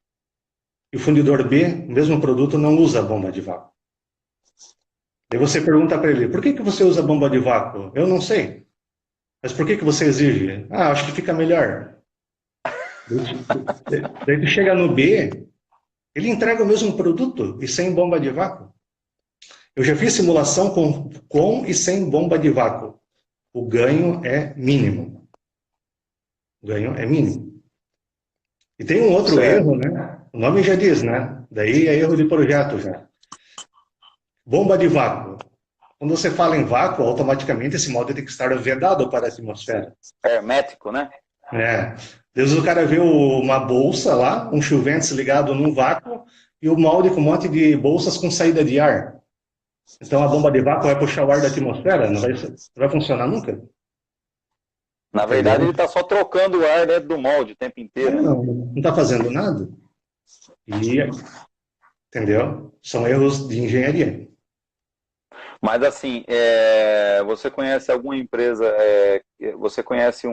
E o fundidor B, o mesmo produto, não usa bomba de vácuo. Daí você pergunta para ele, por que você usa bomba de vácuo? Eu não sei. Mas por que você exige? Ah, acho que fica melhor. Daí tu chega no B, ele entrega o mesmo produto e sem bomba de vácuo. Eu já fiz simulação com e sem bomba de vácuo. O ganho é mínimo. O ganho é mínimo. E tem um outro Certo. erro, né? O nome já diz, né? Daí é erro de projeto já. Bomba de vácuo. Quando você fala em vácuo, automaticamente esse molde tem que estar vedado para a atmosfera. Hermético, né? É. Deus o cara vê uma bolsa lá, um chuvetes ligado num vácuo e o molde com um monte de bolsas com saída de ar. Então a bomba de vácuo vai puxar o ar da atmosfera? Não vai funcionar nunca. Na verdade, ele Entendeu? está só trocando o ar dentro do molde o tempo inteiro, né? Não está fazendo nada. E, entendeu? São erros de engenharia. Mas assim, você conhece alguma empresa, você conhece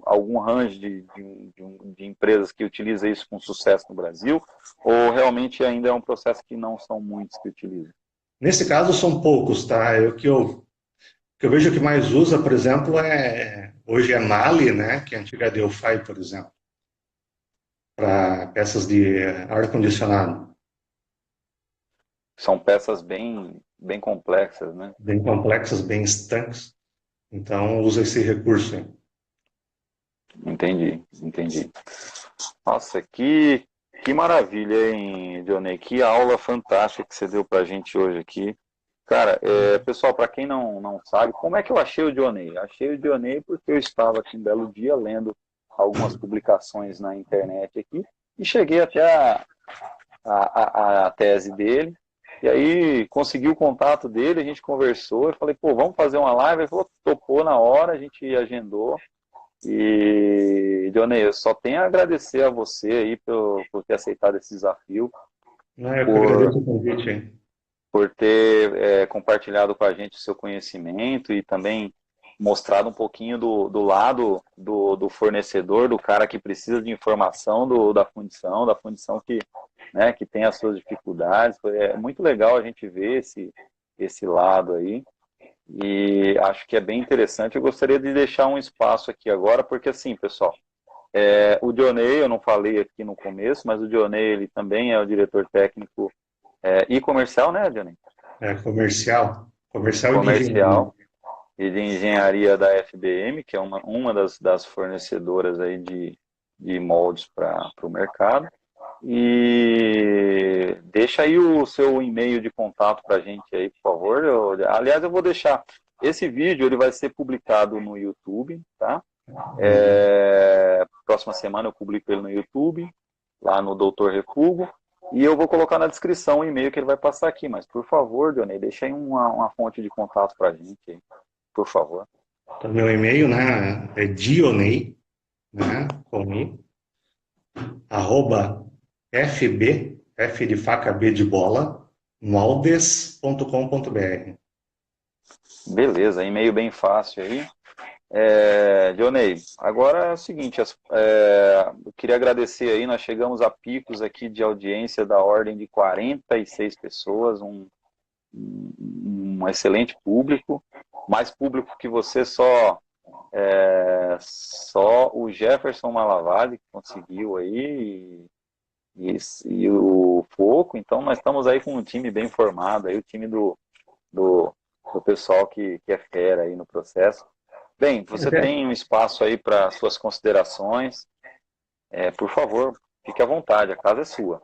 algum range de empresas que utiliza isso com sucesso no Brasil? Ou realmente ainda é um processo que não são muitos que utilizam? Nesse caso, são poucos, tá? O que eu vejo que mais usa, por exemplo, hoje é Mali, né? Que é a antiga Delphi, por exemplo, para peças de ar-condicionado. São peças bem complexas, né? Bem complexas, bem estanques. Então, usa esse recurso aí. Entendi, entendi. Nossa, que maravilha, hein, Dionei? Que aula fantástica que você deu pra gente hoje aqui. Cara, pessoal, para quem não sabe, como é que eu achei o Dionei? Achei o Dionei porque eu estava aqui um belo dia lendo algumas publicações na internet aqui e cheguei até a tese dele. E aí consegui o contato dele, a gente conversou, eu falei, pô, vamos fazer uma live? Ele falou, topou na hora, a gente agendou. E, Dionei, eu só tenho a agradecer a você aí por ter aceitado esse desafio, Eu que por agradeço o convite aí. ter compartilhado com a gente o seu conhecimento e também mostrado um pouquinho do lado do fornecedor, do cara que precisa de informação da fundição que, né, que tem as suas dificuldades. É muito legal a gente ver esse lado aí. E acho que é bem interessante. Eu gostaria de deixar um espaço aqui agora, porque assim, pessoal, o Dionei, eu não falei aqui no começo, mas o Dionei, ele também é o diretor técnico e comercial, né, Dionei? Comercial e de engenharia. Comercial e de engenharia da FBM, que é uma das fornecedoras aí de moldes para o mercado. E deixa aí o seu e-mail de contato para a gente aí, por favor. Aliás, eu vou deixar. Esse vídeo ele vai ser publicado no YouTube, tá? Próxima semana eu publico ele no YouTube, lá no Doutor Refugo. E eu vou colocar na descrição o e-mail que ele vai passar aqui. Mas, por favor, Dionei, deixa aí uma fonte de contato para a gente aí, por favor. Então, meu e-mail, né, é Dionei, né, com i, arroba fb, f de faca, b de bola, moldes.com.br. Beleza, e-mail bem fácil aí. Dionei, agora é o seguinte, eu queria agradecer aí, nós chegamos a picos aqui de audiência da ordem de 46 pessoas, um excelente público, mais público que você só o Jefferson Malavale que conseguiu aí, e o Foco, então nós estamos aí com um time bem formado, aí o time do pessoal que é fera aí no processo. Bem, você tem um espaço aí para suas considerações. por favor, fique à vontade, a casa é sua.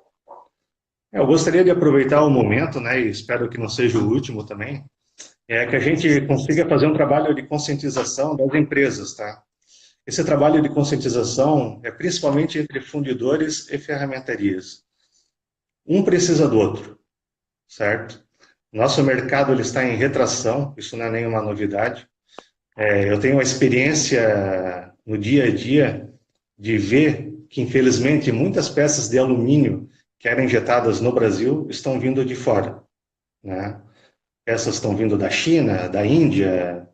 Eu gostaria de aproveitar o momento, né, e espero que não seja o último também, que a gente consiga fazer um trabalho de conscientização das empresas, tá? Esse trabalho de conscientização é principalmente entre fundidores e ferramentarias. Um precisa do outro, certo? Nosso mercado ele está em retração, isso não é nenhuma novidade. Eu tenho uma experiência no dia a dia de ver que, infelizmente, muitas peças de alumínio que eram injetadas no Brasil estão vindo de fora, né? Peças estão vindo da China, da Índia,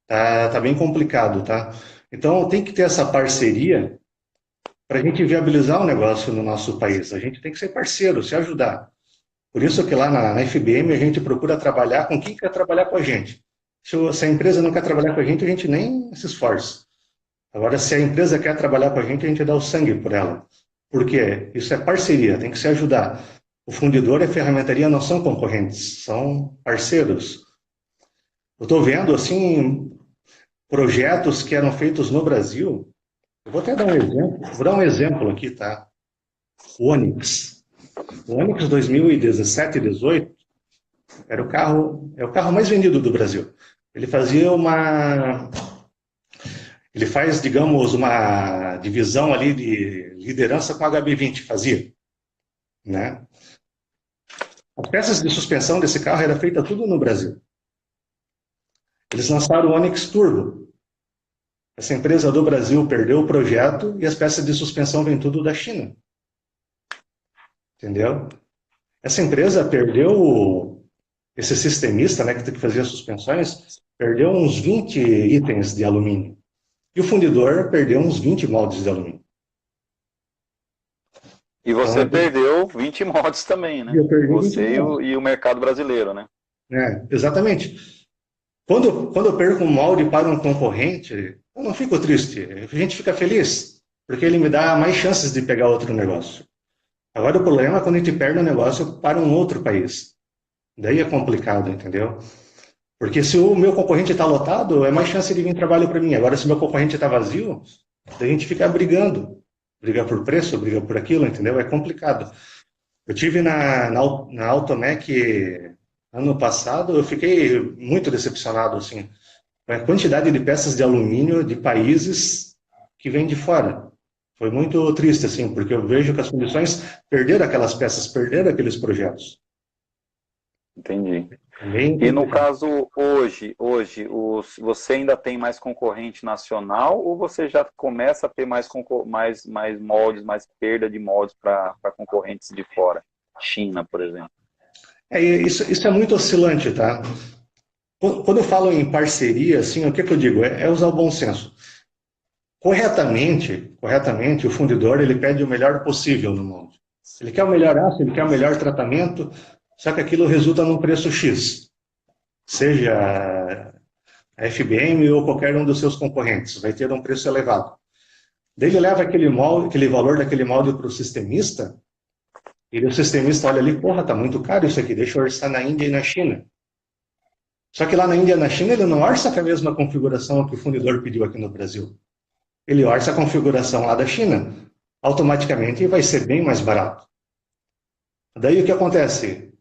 tá bem complicado, tá? Então, tem que ter essa parceria para a gente viabilizar o negócio no nosso país. A gente tem que ser parceiro, se ajudar. Por isso que lá na FBM a gente procura trabalhar com quem quer trabalhar com a gente. Se a empresa não quer trabalhar com a gente nem se esforça. Agora, se a empresa quer trabalhar com a gente dá o sangue por ela. Por quê? Isso é parceria, tem que se ajudar. O fundidor e a ferramentaria não são concorrentes, são parceiros. Eu estou vendo, assim, projetos que eram feitos no Brasil. Eu vou até dar um exemplo. Vou dar um exemplo aqui, tá? O Onix. O Onix 2017 e 2018 era o carro mais vendido do Brasil. Ele faz, digamos, uma divisão ali de liderança com a HB20, fazia, né? As peças de suspensão desse carro era feita tudo no Brasil. Eles lançaram o Onix Turbo. Essa empresa do Brasil perdeu o projeto e as peças de suspensão vêm tudo da China. Entendeu? Essa empresa perdeu, esse sistemista, né, que fazia suspensões, perdeu uns 20 itens de alumínio. E o fundidor perdeu uns 20 moldes de alumínio. E você perdeu 20 moldes também, né? Você e o mercado brasileiro, né? Exatamente. Quando eu perco um molde para um concorrente, eu não fico triste. A gente fica feliz, porque ele me dá mais chances de pegar outro negócio. Agora o problema é quando a gente perde um negócio para um outro país. Daí é complicado, entendeu? Porque se o meu concorrente está lotado, é mais chance de vir trabalho para mim. Agora, se o meu concorrente está vazio, daí a gente fica brigando. Briga por preço, briga por aquilo, entendeu? É complicado. Eu tive na Automec ano passado, eu fiquei muito decepcionado, assim, com a quantidade de peças de alumínio de países que vêm de fora. Foi muito triste, assim, porque eu vejo que as condições perderam aquelas peças, perderam aqueles projetos. Entendi. E no caso, hoje você ainda tem mais concorrente nacional ou você já começa a ter mais moldes, mais perda de moldes para concorrentes de fora? China, por exemplo. Isso é muito oscilante, tá? Quando eu falo em parceria, assim, o que eu digo? É usar o bom senso. Corretamente, o fundidor ele pede o melhor possível no molde. Ele quer o melhor aço, ele quer o melhor tratamento, só que aquilo resulta num preço X. Seja a FBM ou qualquer um dos seus concorrentes, vai ter um preço elevado. Daí ele leva aquele valor daquele molde para o sistemista, e o sistemista olha ali, porra, tá muito caro isso aqui, deixa eu orçar na Índia e na China. Só que lá na Índia e na China ele não orça com a mesma configuração que o fundidor pediu aqui no Brasil. Ele orça a configuração lá da China. Automaticamente vai ser bem mais barato. Daí o que acontece?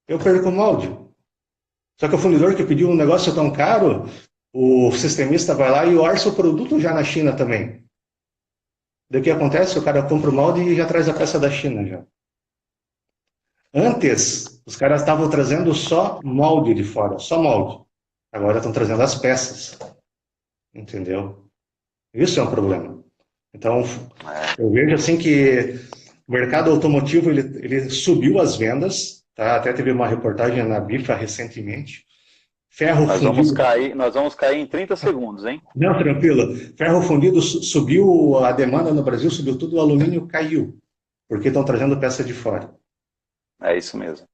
Eu perco o molde. Só que o fundidor que pediu um negócio tão caro, o sistemista vai lá e orça o produto já na China também. Daí o que acontece? O cara compra o molde e já traz a peça da China já. Antes, os caras estavam trazendo só molde de fora, só molde. Agora estão trazendo as peças. Entendeu? Isso é um problema. Então, eu vejo assim que o mercado automotivo ele subiu as vendas, tá? Até teve uma reportagem na Bifa recentemente. Ferro fundido. Nós vamos cair em 30 segundos, hein? Não, tranquilo. Ferro fundido subiu, a demanda no Brasil subiu tudo, o alumínio caiu, porque estão trazendo peça de fora. É isso mesmo.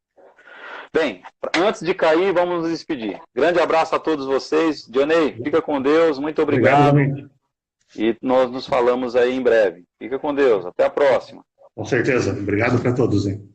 Bem, antes de cair, vamos nos despedir. Grande abraço a todos vocês. Dionei, fica com Deus, muito obrigado. E nós nos falamos aí em breve. Fica com Deus, até a próxima. Com certeza. Obrigado para todos, hein?